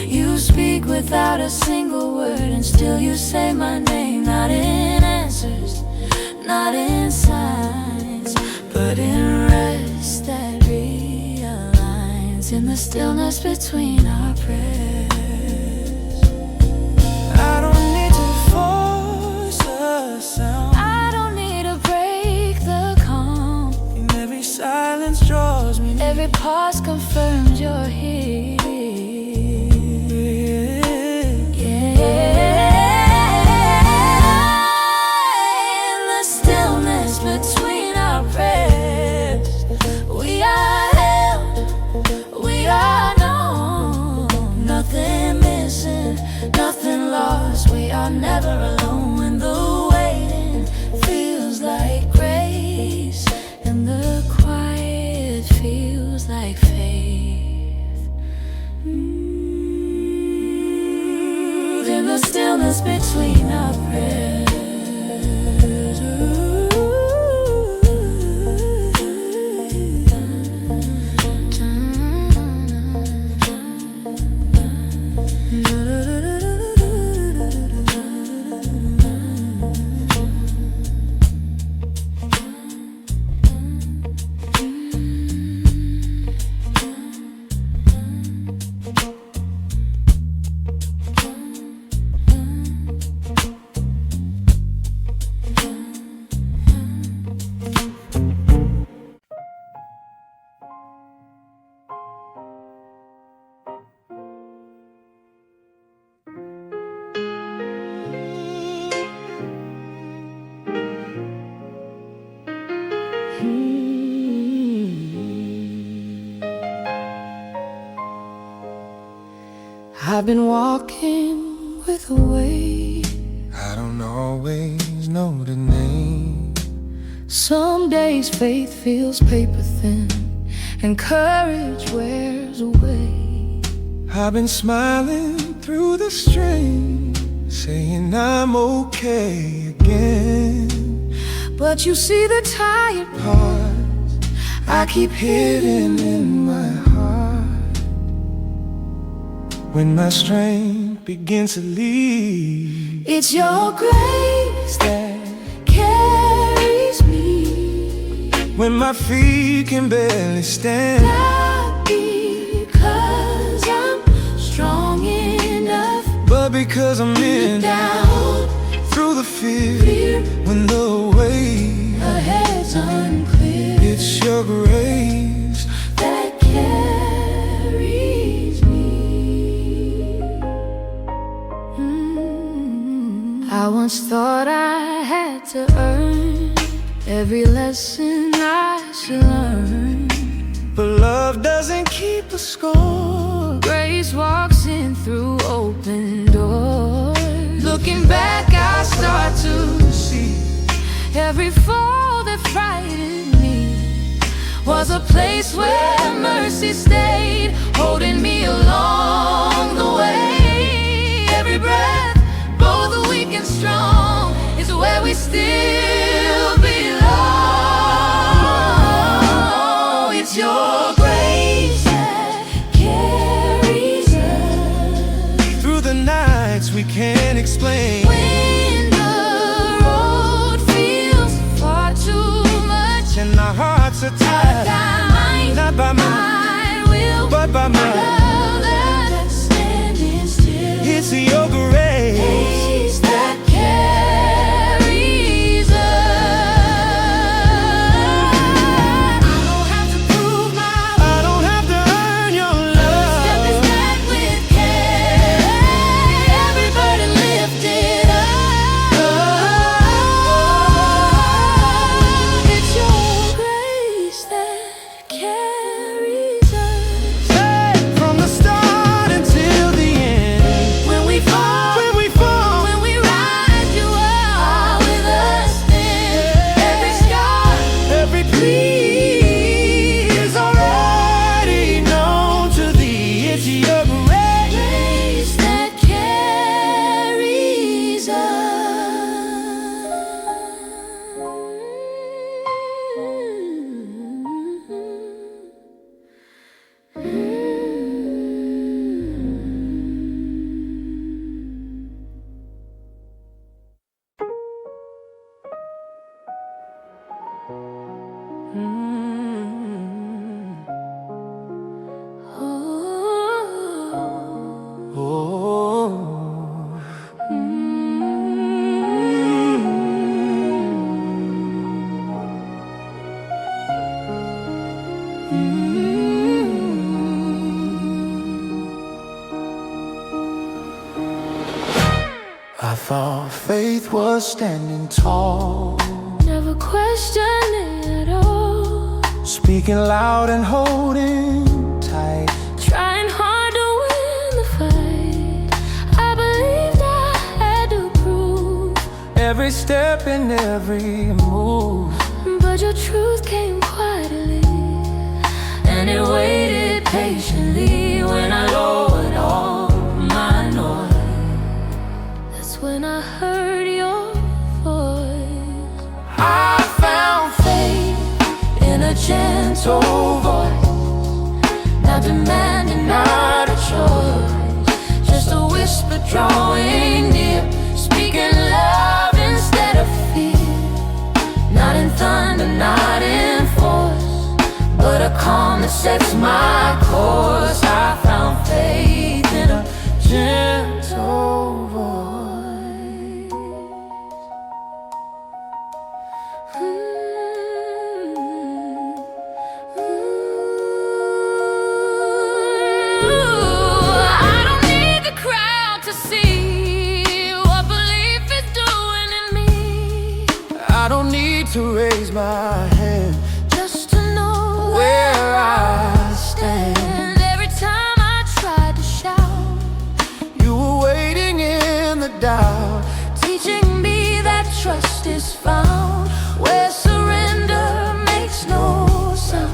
you speak without a single word, and still you say my name. Not in answers, not in signs, but in rest that realigns, in the stillness between our prayers. I don't need to force a sound. I don't need to break the calm. And every silence draws me. Every pause confirms you're here. In the stillness between our prayers. I've been walking with a weight I don't always know the name. Some days faith feels paper thin and courage wears away. I've been smiling through the strain, saying I'm okay again. But you see the tired parts I keep hidden in my heart. When my strength begins to leave, it's your grace that carries me. When my feet can barely stand, not because I'm strong enough, but because I'm in down through the fear. When the way ahead's unclear, it's your grace that carries me. I once thought I had to earn every lesson I should learn, but love doesn't keep a score. Grace walks in through open doors. Looking back, I start to see every fall that frightened me was a place where mercy stayed, holding me along the way. Every breath, both weak and strong, is where we still belong. It's your grace that carries us through the nights we can't explain. When the road feels far too much and our hearts are tired, not by my will, but by my love that's standing still. It's your grace that carries us. I don't have to prove my worth, I don't have to earn your love. Step is met with care, every burden lifted up. It's your grace that carries us. Hey, from the start until the end. When we fall, when we rise, you are with us then. Every scar, every plea is already known to thee. It's your grace that carries us. I thought faith was standing tall, never questioned it at all, speaking loud and holding tight, trying hard to win the fight. I believed I had to prove every step and every move, but your truth came quietly and it waited patiently when I lowered all my noise. That's when I heard your voice. I found Faith in a gentle voice, not demanding, not a choice, just a whisper drawing near, speaking love instead of fear. Not in thunder, not in force, but a calm that sets my course. I found faith in a gentle voice. I don't need the crowd to see what belief is doing in me. I don't need to raise my hand Just to know where I stand. and every time I tried to shout, You were waiting in the doubt, teaching me that trust is found where surrender makes no sound.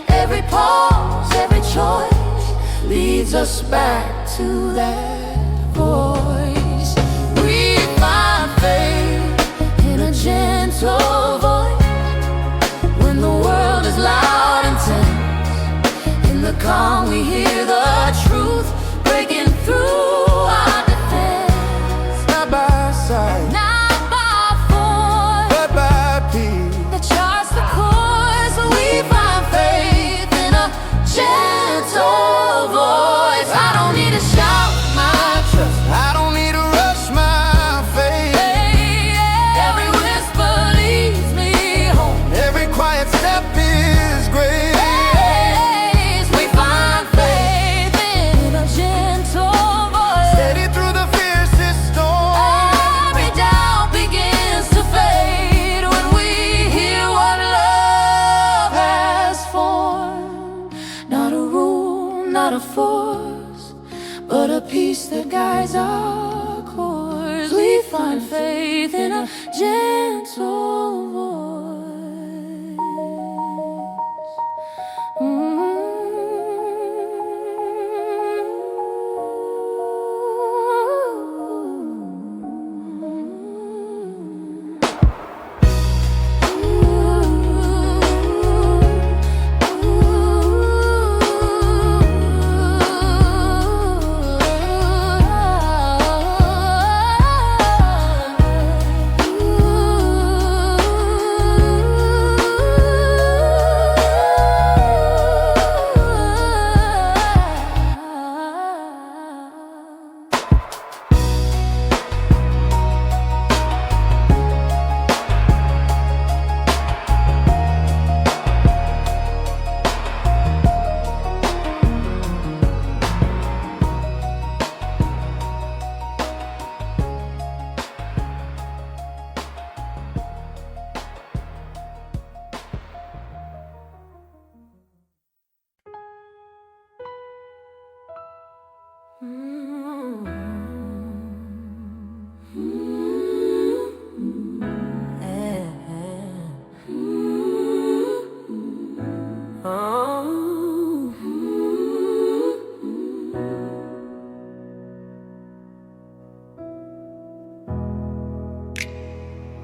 Every pause, every choice leads us back to that voice. We find faith in a gentle voice when the world is loud and tense. In the calm we hear the truth breaking through our defense. side by side, Not by force but by peace. that charts the course. We find faith in a gentle voice. I don't need to shout my trust. I don't need to rush my faith. Every whisper leads me home. Every quiet step is grace. We find faith in a gentle voice. Steady through the fiercest storm. Every doubt begins to fade when we hear what love has formed. Not a rule, not a force, but a peace that guides our course. We find faith in a gentle voice.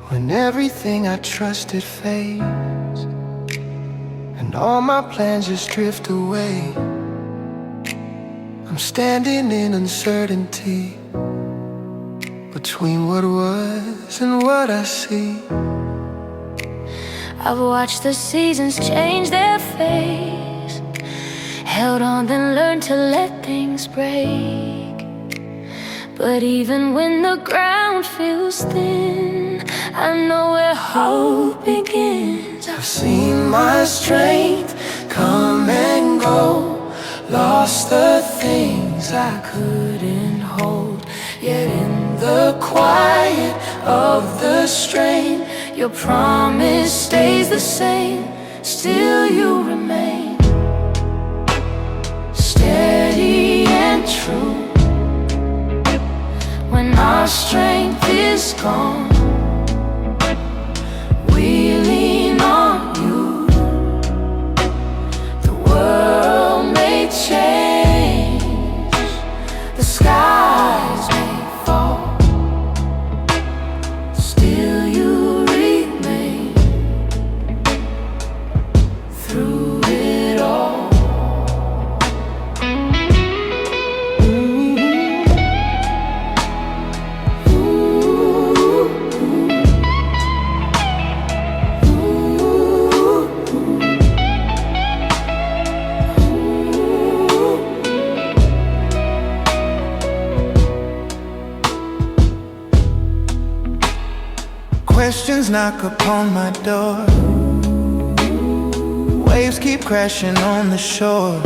When everything I trusted fades and all my plans just drift away, I'm standing in uncertainty between what was and what I see. I've watched the seasons change their face, held on then learned to let things break. But even when the ground feels thin, I know where hope begins. I've seen my strength come and go, lost the things I couldn't hold. Yet in the quiet of the strain, your promise stays the same. Still you remain steady and true. When our strength is gone, we lean on you. The world may change, the skies may fall, still you remain through it all. Questions knock upon my door, waves keep crashing on the shore,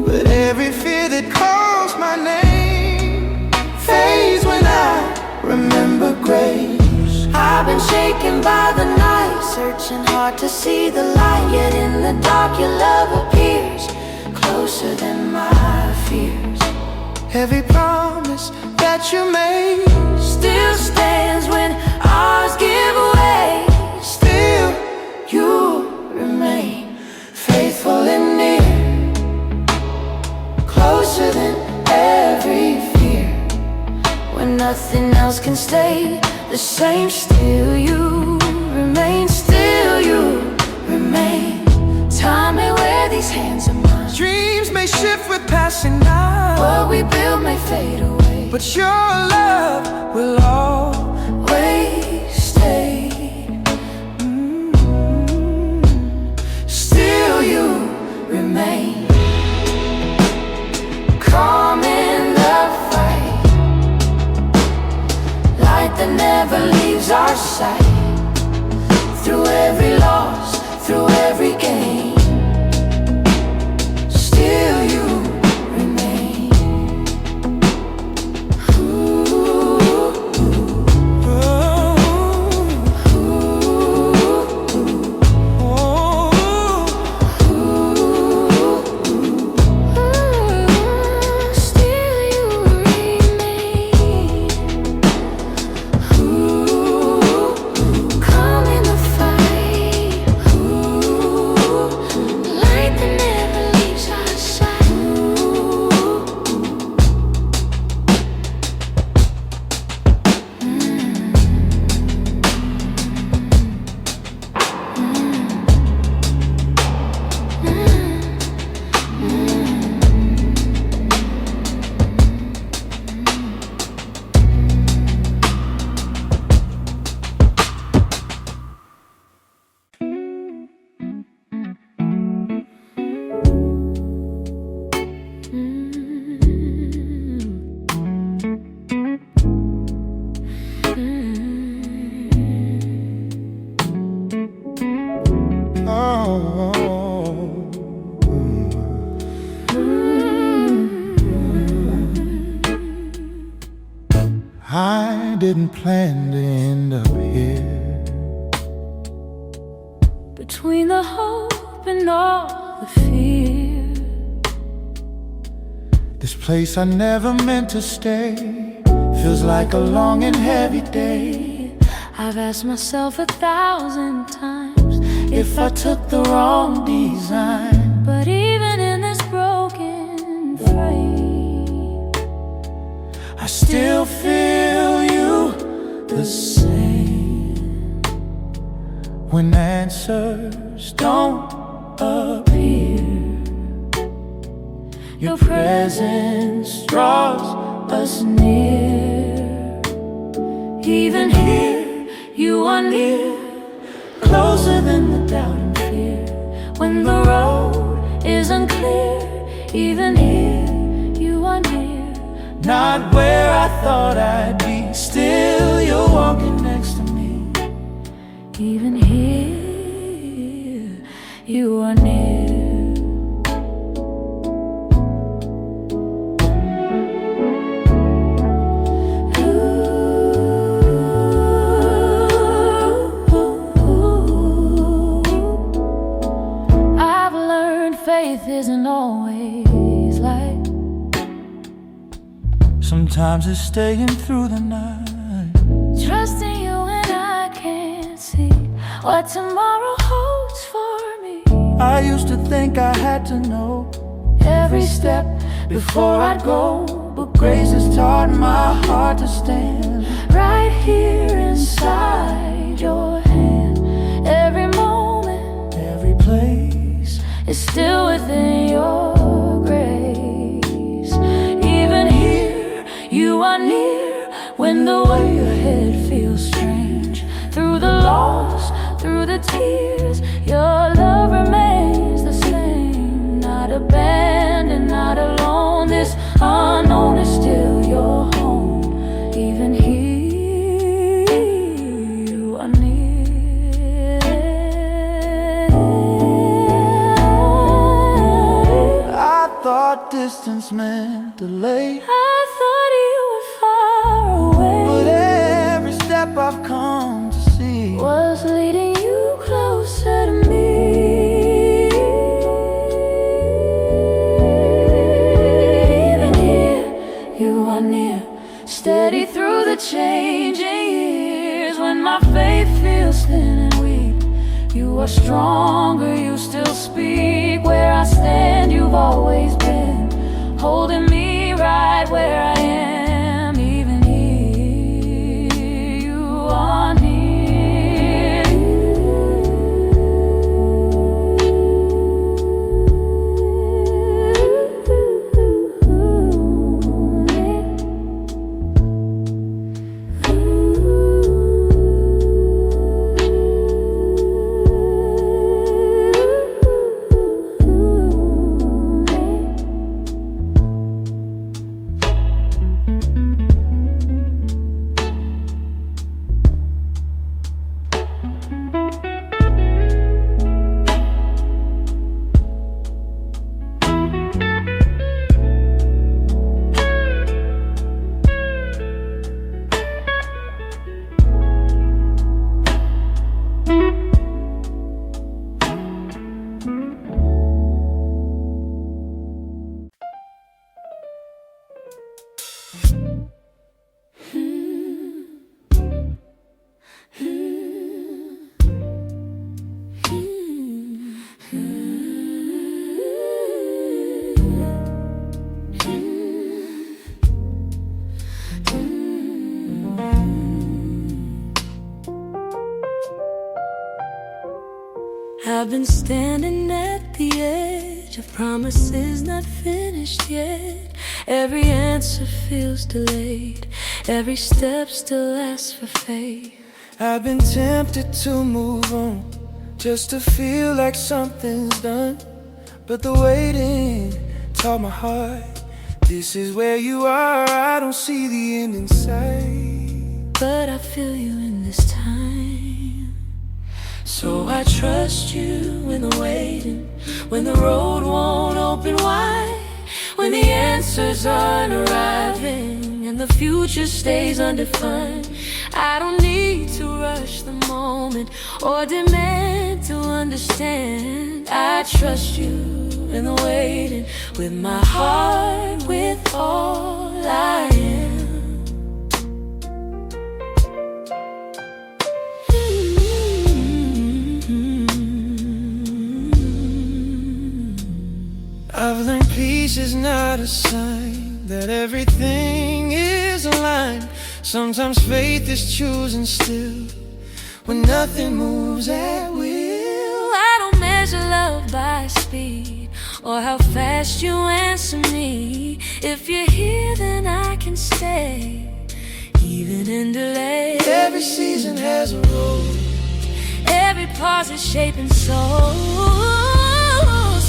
but every fear that calls my name fades when I remember grace. I've been shaken by the night, searching hard to see the light, yet in the dark your love appears closer than my fears. Every promise that you made Still stands when ours give way. still You remain faithful and near, closer than every fear. When nothing else can stay the same, still you remain, still you remain. Time may wear these hands of mine, dreams may shift with passing night, what we build may fade away, but your love will always stay. Still you remain, calm in the fight, light that never leaves our sight. Through every loss, through every gain, still you remain. I didn't plan to end up here, Between the hope and all the fear, this place I never meant to stay feels like a long and heavy day. I've asked myself 1,000 times if I took the wrong design. But even in this broken frame, I still feel you the same. When answers don't appear, your presence draws us near. even here, you are near, closer than the doubt and fear. When the road is unclear, even here, you are near. Not where I thought I'd be, still you're walking next to me. Even here, you are near. I've learned faith isn't always light. Sometimes it's staying through the night, Trusting you when I can't see what tomorrow holds for me. I used to think I had to know Every step before I'd go, but grace has taught my heart to stand right here inside your hand. Every moment, every place is still within your grace. Even here, you are near when the way ahead feels strange. Through the loss, through the tears, your love remains the same. Not abandoned, not alone. This unknown is still your home. Even here, you are near. I thought distance meant delay. I thought you were far away, But every step I've come to see was leading you closer to me. Even here, you are near, steady through the changing years. When my faith feels thin and weak, you are stronger, you still speak. Where I stand, you've always been, holding me right where I am. Even here, you are near. I've been standing at the edge of promises not finished yet. Every answer feels delayed, every step still asks for faith. I've been tempted to move on, just to feel like something's done. But the waiting taught my heart, this is where you are. I don't see the end in sight, but I feel you in this time. So I trust you in the waiting, when the road won't open wide, when the answers aren't arriving and the future stays undefined. I don't need to rush the moment or demand to understand. I trust you in the waiting, with my heart, with all I am. I've learned peace is not a sign that everything is aligned. Sometimes faith is choosing still, when nothing moves at will. I don't measure love by speed or how fast you answer me. If you're here, then I can stay, even in delay. Every season has a role, every pause is shaping soul.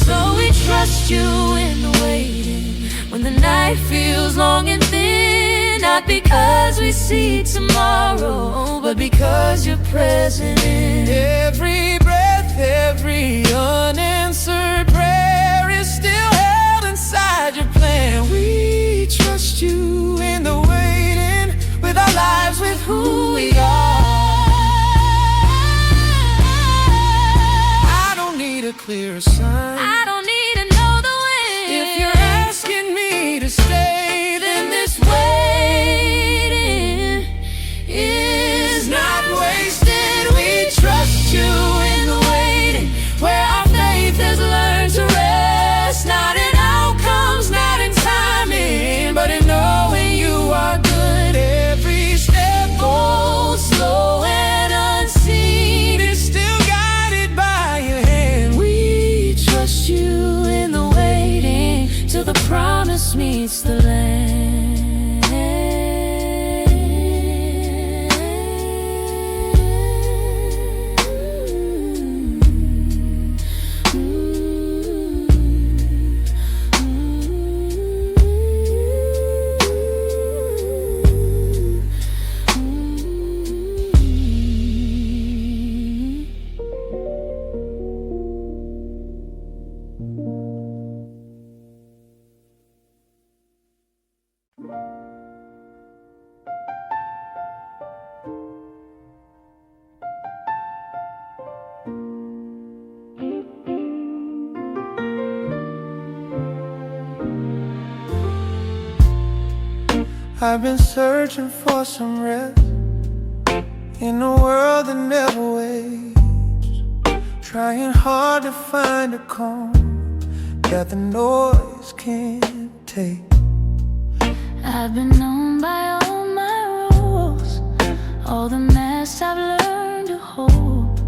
So we trust you in the waiting, when the night feels long and thin. Not because we see tomorrow, but because you're present in every breath, every unanswered prayer is still held inside your plan. We trust you in the waiting, with our lives, with who we are. I don't need a clear sign, I don't need to know the way. If you're asking me to stay, then this waiting is not wasted. We trust you in the waiting, where our faith has learned to rest. Not in outcomes, not in time, meets the land. I've been searching for some rest in a world that never waits, trying hard to find a calm that the noise can't take. I've been known by all my rules, all the mess I've learned to hold,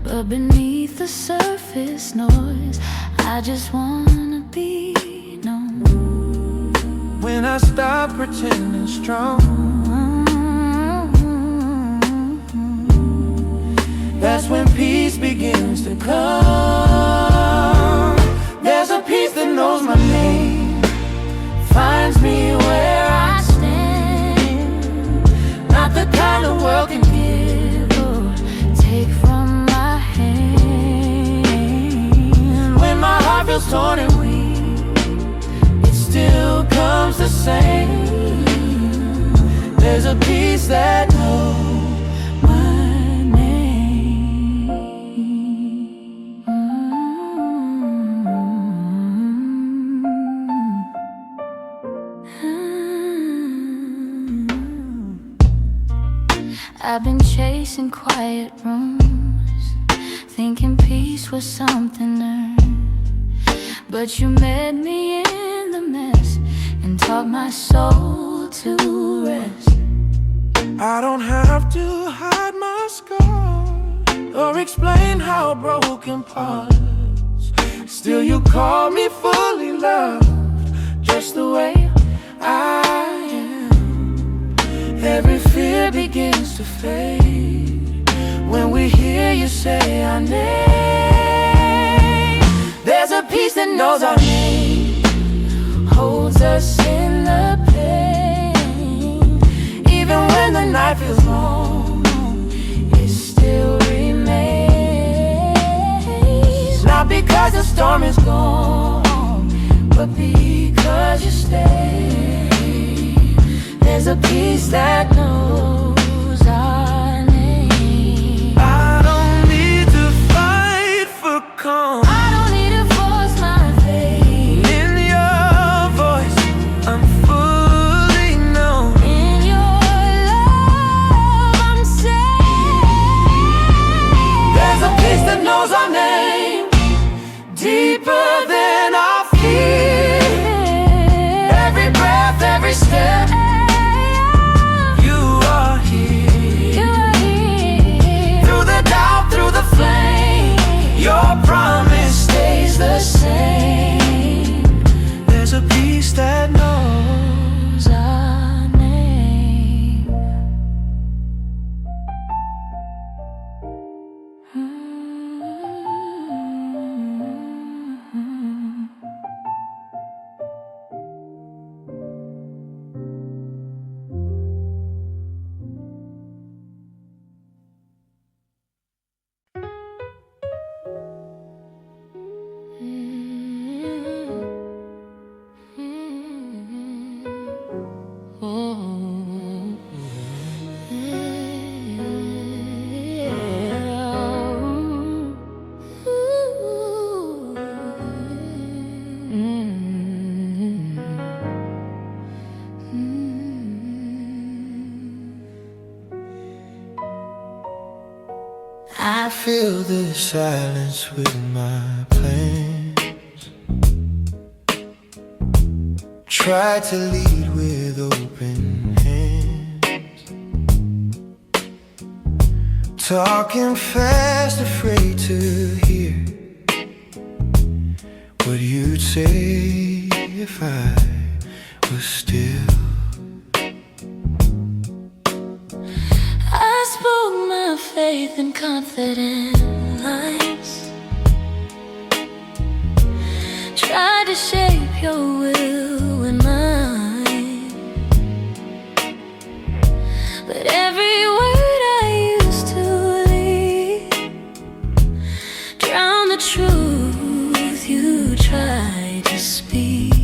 but beneath the surface noise, I just wanna be known. When I stop pretending strong, that's when peace begins to come. There's a peace that knows my name, finds me where I stand, not the kind the world can give or take from my hand. When my heart feels torn and weak, still comes the same. There's a peace that knows my name. I've been chasing quiet rooms, thinking peace was something earned, but you met me in the mess and taught my soul to rest. I don't have to hide my scars or explain how broken parts. Still you call me fully loved, just the way I am. Every fear begins to fade when we hear you say our name. There's a peace that knows our name, holds us in the pain. Even when the night feels long, it still remains. Not because the storm is gone, but because you stay. There's a peace that knows our name. I don't need to fight for calm, I don't need to force my faith. in your voice I'm fully known. In your love I'm safe. There's a peace that knows our name, deeper than our fear. Every breath, every step, you are here. You are here. Through the doubt, through the flame, your promise stays the same. There's a peace that knows Our name. I fill the silence with my plans, try to lead with open hands, talking fast, afraid to hear what you'd say if I it in lines. Tried to shape your will and mine, but every word I used to leave drowned the truth you tried to speak.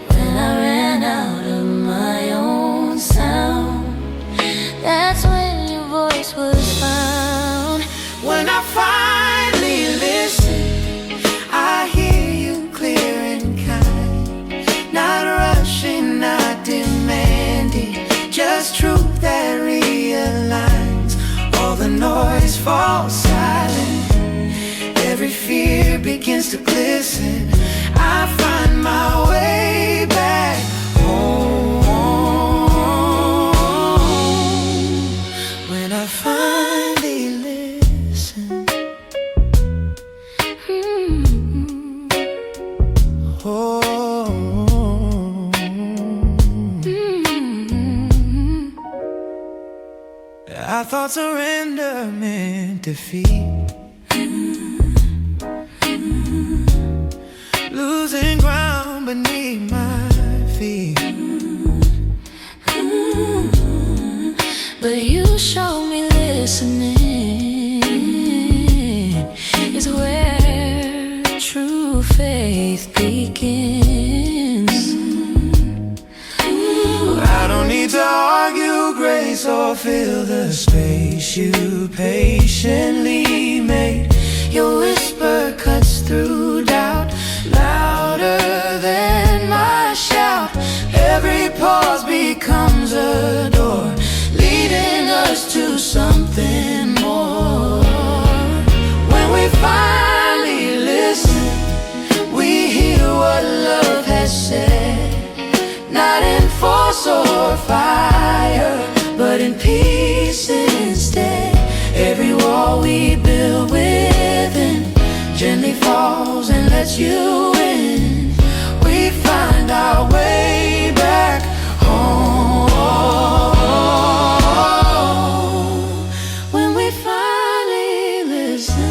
When I ran out of my own sound, that's when your voice was found. When I finally listen, I hear you clear and kind. Not rushing, not demanding, just truth that realigns. All the noise falls silent, every fear begins to glisten. I find my way back home. When I finally listen. I thought surrender meant defeat, losing ground beneath my feet. But you showed me listening is where true faith begins. I don't need to argue grace or fill the space you patiently made. Your whisper cuts through doubt, louder than my shout. Every pause becomes a door, leading us to something more. When we finally listen, we hear what love has said. Not in force or fire, but in peace instead. Every wall we build within gently falls and lets you in. We find our way back home. When we finally listen,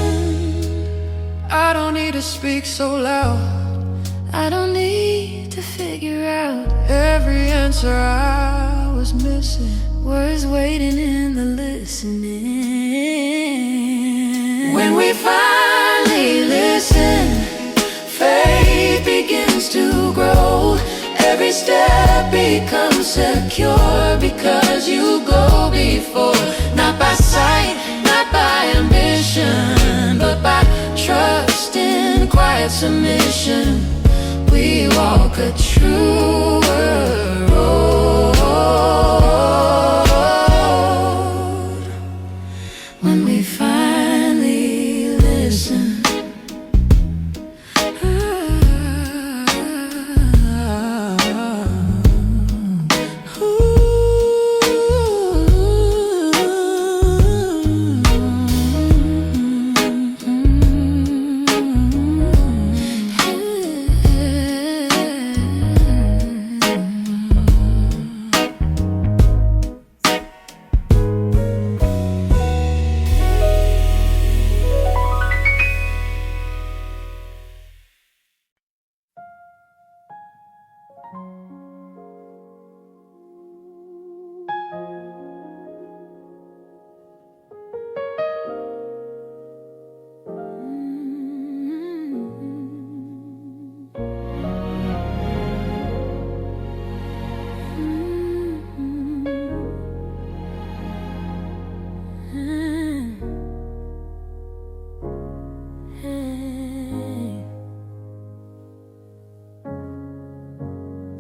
I don't need to speak so loud, I don't need to figure out every answer I was missing. Words waiting in the listening. When we finally listen, faith begins to grow. Every step becomes secure because you go before. Not by sight, not by ambition, but by trust in quiet submission. We walk a truer road when we finally listen.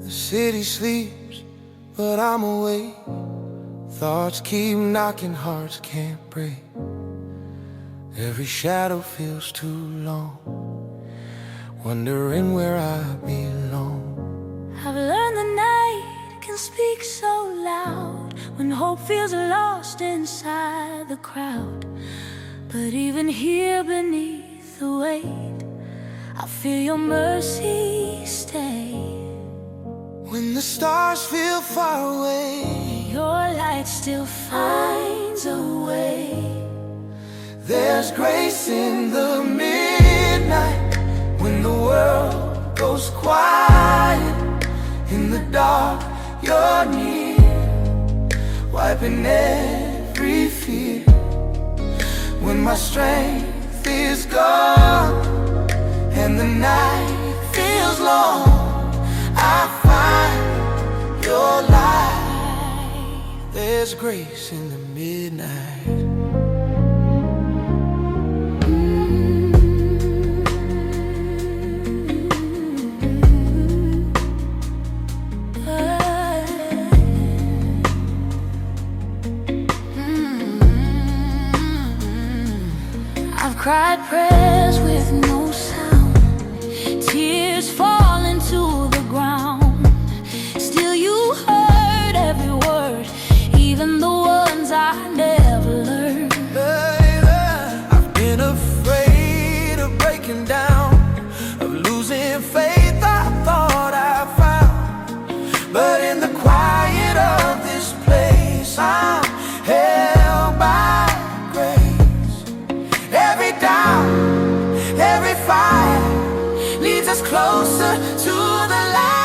The city sleeps, but I'm awake. Thoughts keep knocking, hearts can't break. Every shadow feels too long, wondering where I belong. I've learned the night can speak so loud when hope feels lost inside the crowd. But even here beneath the weight, I feel your mercy stay. When the stars feel far away, your light still finds moons away. There's grace in the midnight when the world goes quiet. In the dark, you're near, wiping every fear. When my strength is gone and the night feels long, I find your light. There's grace in the midnight. I've cried prayers with no sound, tears falling to the ground. Still you heard every word, even the ones I never learned. Baby, I've been afraid of breaking down, of losing faith I thought I found. But in the quiet of this place, I'm held by grace. Every doubt, every fire leads us closer to the light.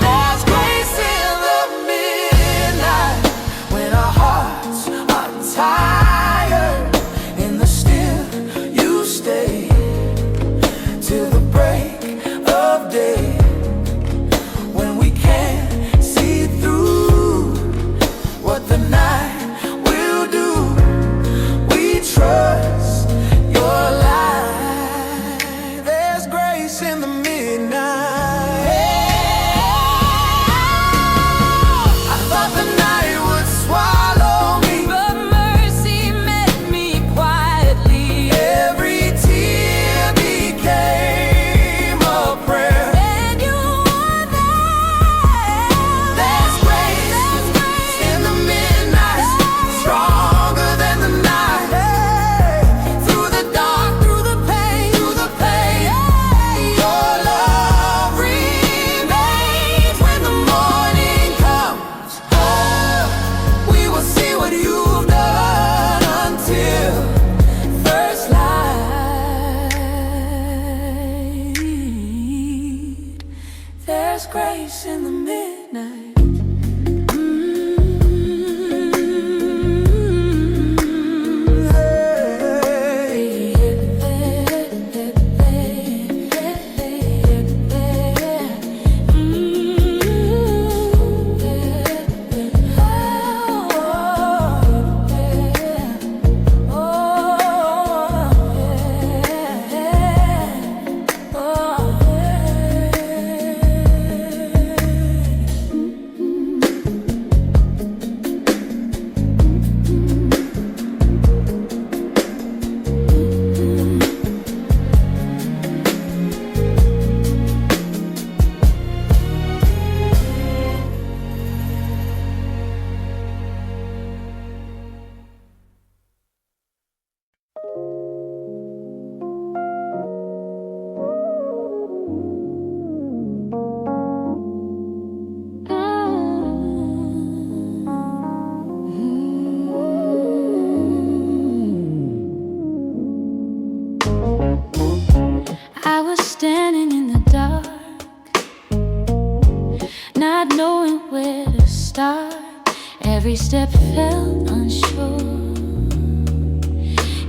There's grace in the midnight when our hearts are tired. In the still, you stay till the break of day. When we can't see through what the night trust your light. There's grace in the midnight. I thought the night would swallow me, But mercy met me quietly. every tear became a prayer. And you were there. There's grace in the midnight, stronger than the night. There's grace in the midnight. I was standing in the dark, not knowing where to start. Every step felt unsure,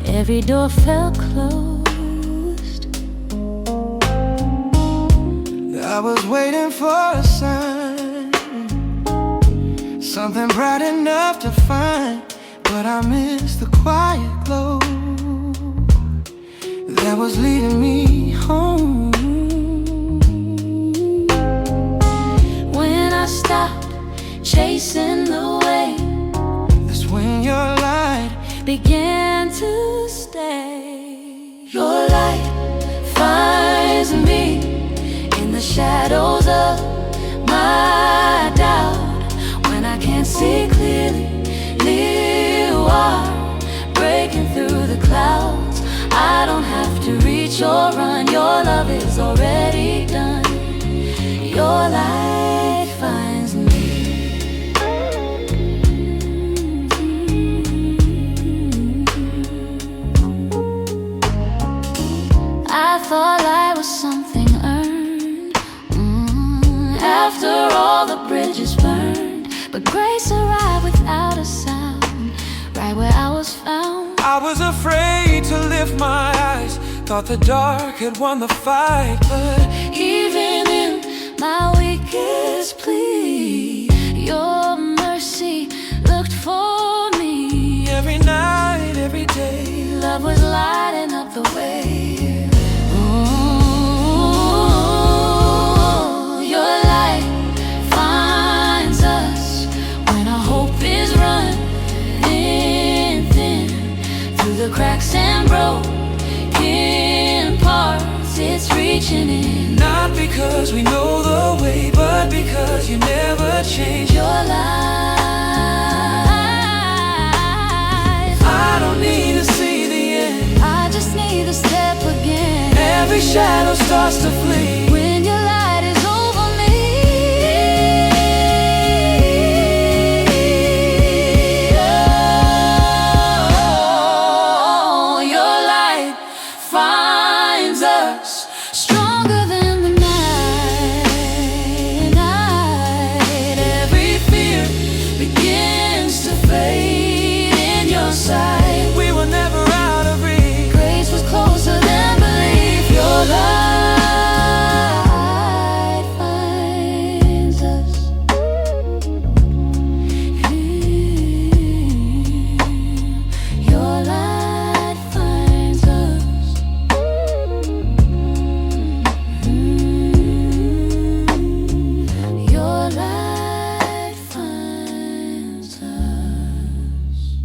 every door felt closed. I was waiting for a sign, something bright enough to find, but I missed the quiet glow that was leading me home. When I stopped chasing the wind, that's when your light began to stay. Your light finds me in the shadows of my doubt. When I can't see clearly, you are breaking through the clouds. I don't have to reach or run, your love is already done. Your light finds me. thought light was something earned. After all the bridges burned, but grace arrived without a sound, right where I was found. I was afraid to lift my eyes, thought the dark had won the fight. But Even in my weakest plea, your mercy looked for me. every night, every day, Love was lighting up the way. Your light finds us when our hope is running thin. Through the cracks and broken parts, it's reaching in. not because we know the way, but because you never change. Your light, I don't need to see the end. I just need to step again. Every shadow starts to flee When your light is over me. Oh, your light finds us stronger than the night. Every fear begins to fade in your sight. we were never out of reach. Grace was closer than belief. Your light finds us. Your light finds us. Your light finds us.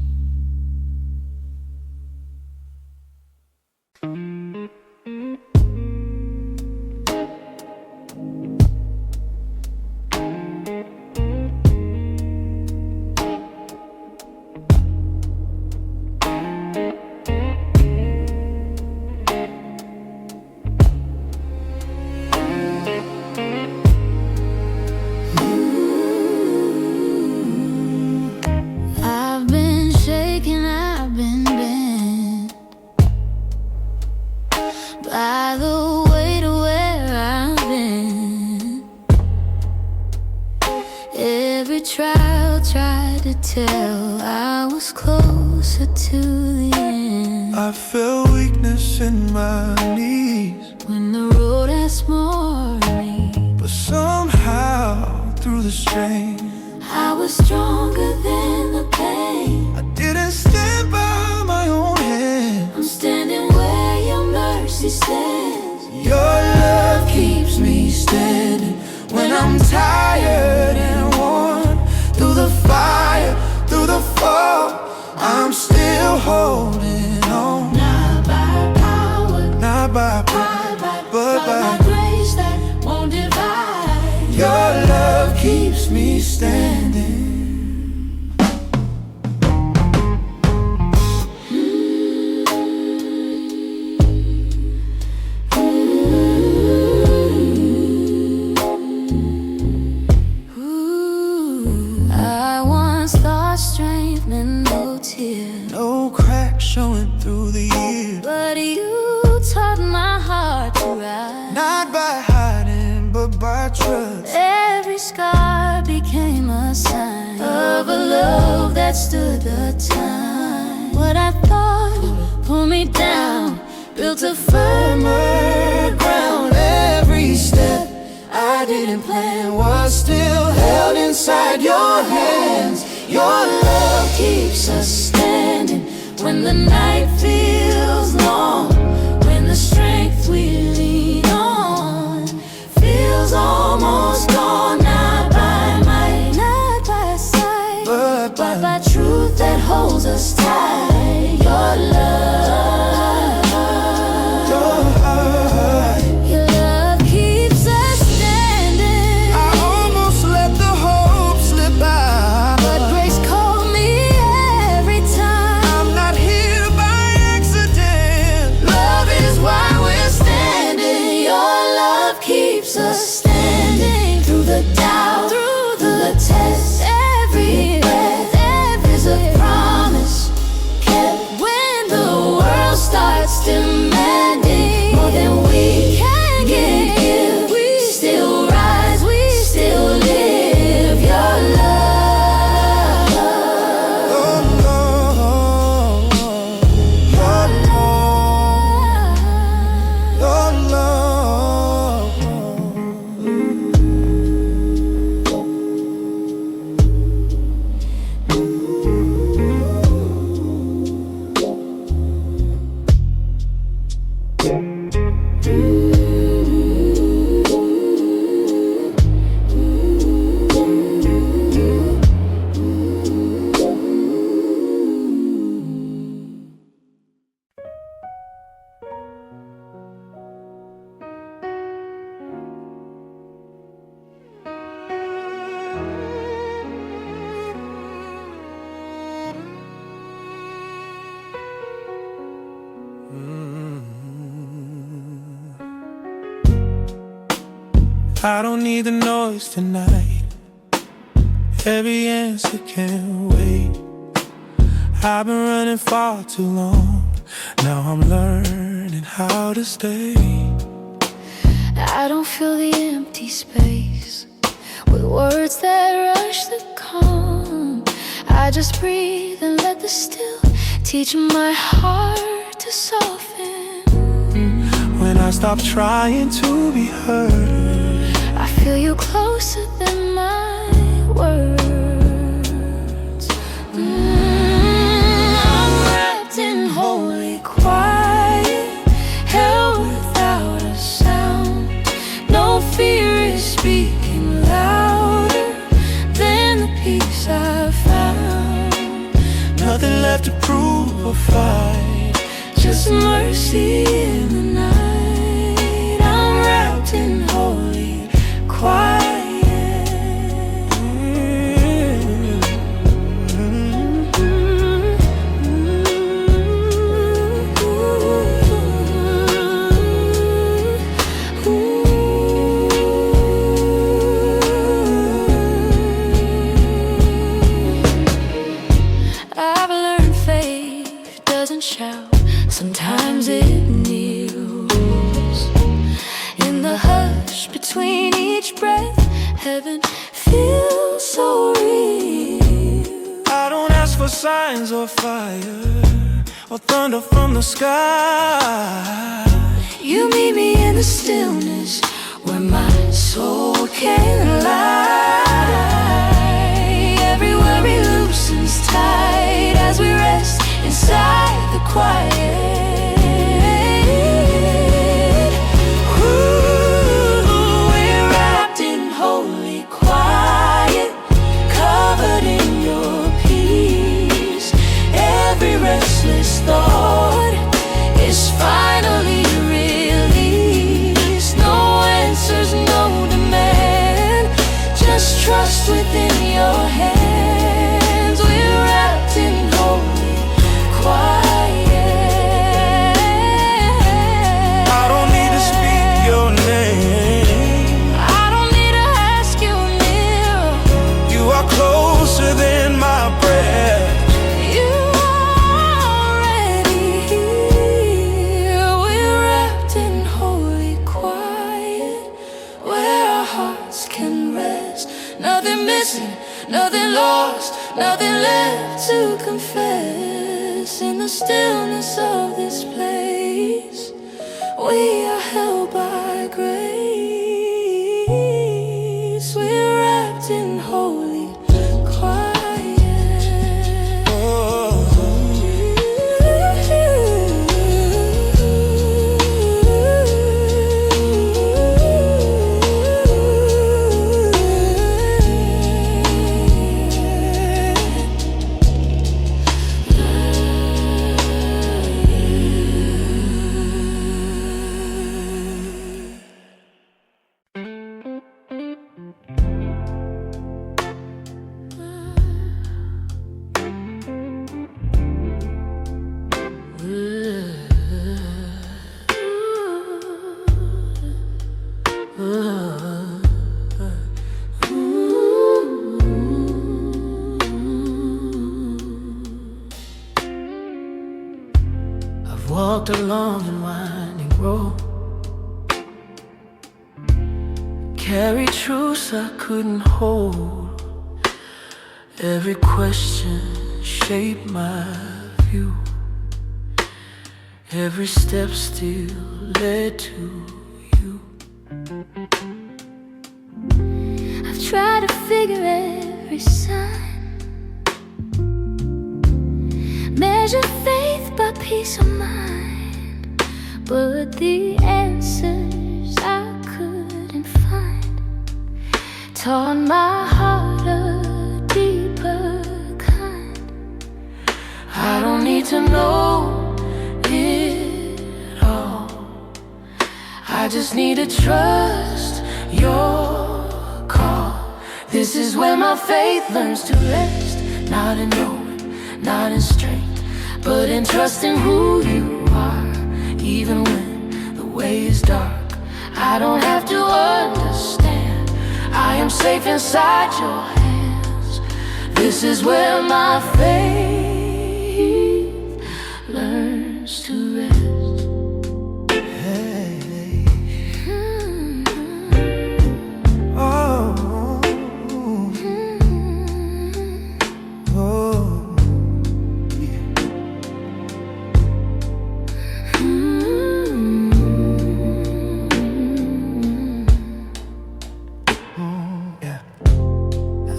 I've been shaken, I've been bent by the weight of where I've been. Every trial tried to tell I was closer to the end. I felt weakness in my knees, When the road asked more of me, but somehow through the strain, I was stronger than the pain. I didn't stand by my own hand. I'm standing where your mercy stands. Your love keeps me standing when I'm tired and worn. Through the fire, through the fall, I'm still holding on. Not by power, Not by but by grace that won't divide. your love keeps me standing. Ooh, I once thought strength meant no tear, No cracks showing through the years. but you taught my heart to rise. Not by hiding, but by trust. Every scar became a sign of a love that stood the time. What I thought pulled me down built a firmer ground. Every step I didn't plan was still held inside your hands. Your love keeps us standing when the night feels long, when the strength we lean on feels almost gone. Not by might, not by sight, But by truth that holds us tight. Your love, your love keeps us standing. I almost let the hope slip by, But grace called me every time. I'm not here by accident. Love is why we're standing. Your love keeps us standing through the doubt, through the test. Every breath is a promise kept when the world starts demanding more than we I don't need the noise tonight. Every answer can wait. I've been running far too long. Now I'm learning how to stay. I don't fill the empty space with words that rush the calm. I just breathe and let the still teach my heart to soften. When I stop trying to be heard, I feel you closer than my words. I'm wrapped in holy quiet, held without a sound. No fear is speaking louder than the peace I found. nothing left to prove or fight, Just mercy in the night. I'm wrapped in holy quiet. I've learned faith doesn't shout, sometimes it kneels. In the hush between each breath, heaven feels so real. I don't ask for signs or fire or thunder from the sky. You meet me in the stillness where my soul can lie. Every worry loosens tight as we rest inside the quiet. Ooh, we're wrapped in holy quiet, covered in your peace. Every restless thought is finally released. No answers, no demand, just trust within your hands. We're wrapped in holy quiet. I don't need to speak your name. I don't need to ask you near. You are closer than my breath. You are already here. We're wrapped in holy quiet, where our hearts can rest. Nothing missing, nothing lost, nothing left to confess. In the stillness of this place, we are held by grace. We're wrapped in holy quiet. Oh. I've walked a long and winding road, carried truths I couldn't hold. Every question shaped my view. Every step still led to you. I've tried to figure every sign, measure faith by peace of mind, but the answers I couldn't find taught my heart a deeper kind. I don't need to know it all, I just need to trust your call. This is where my faith learns to rest, not in knowing, not in strength, but in trusting who you are. Even when the way is dark, I don't have to understand. I am safe inside your hands. This is where my faith learns to rest.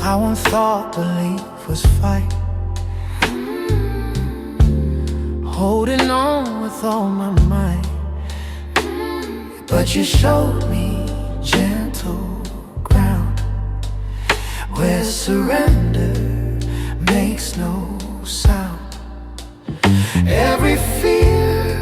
I once thought belief was fight, holding on with all my might. But you showed me gentle ground, where surrender makes no sound. Every fear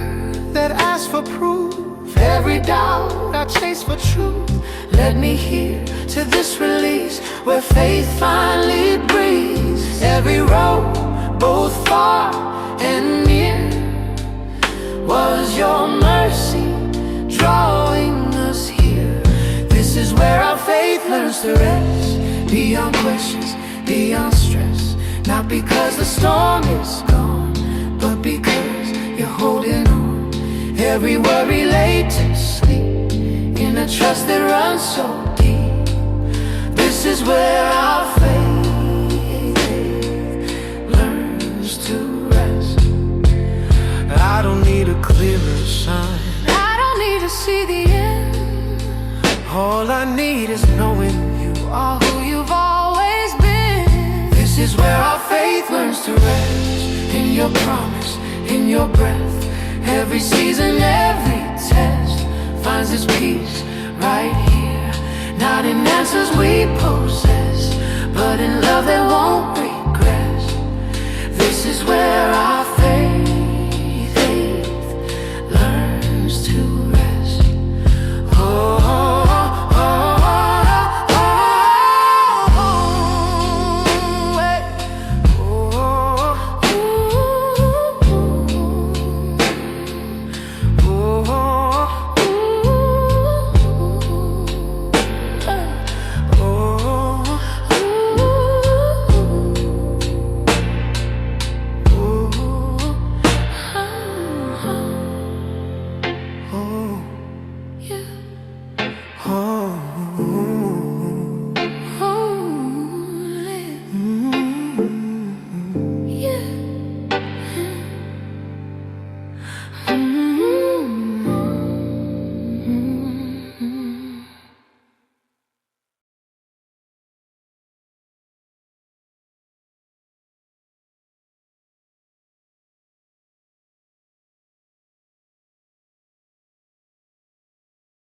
that asks for proof, every doubt I chase for truth, led me here to this release, where faith finally breathes. Every road, both far and near, was your mercy drawing us here. This is where our faith learns to rest, beyond questions, beyond stress. Not because the storm is gone, but because you're holding on. Every worry laid to sleep, in a trust that runs so deep. This is where our faith learns to rest. I don't need a clearer sign, I don't need to see the end. all I need is knowing you Are who you've always been. This is where our faith learns to rest, in your promise, in your breath. Every season, every test finds its peace right here. Not in answers we possess, but in love that won't regress. This is where our faith learns to rest. Oh, oh, oh, oh, oh, hey. Oh,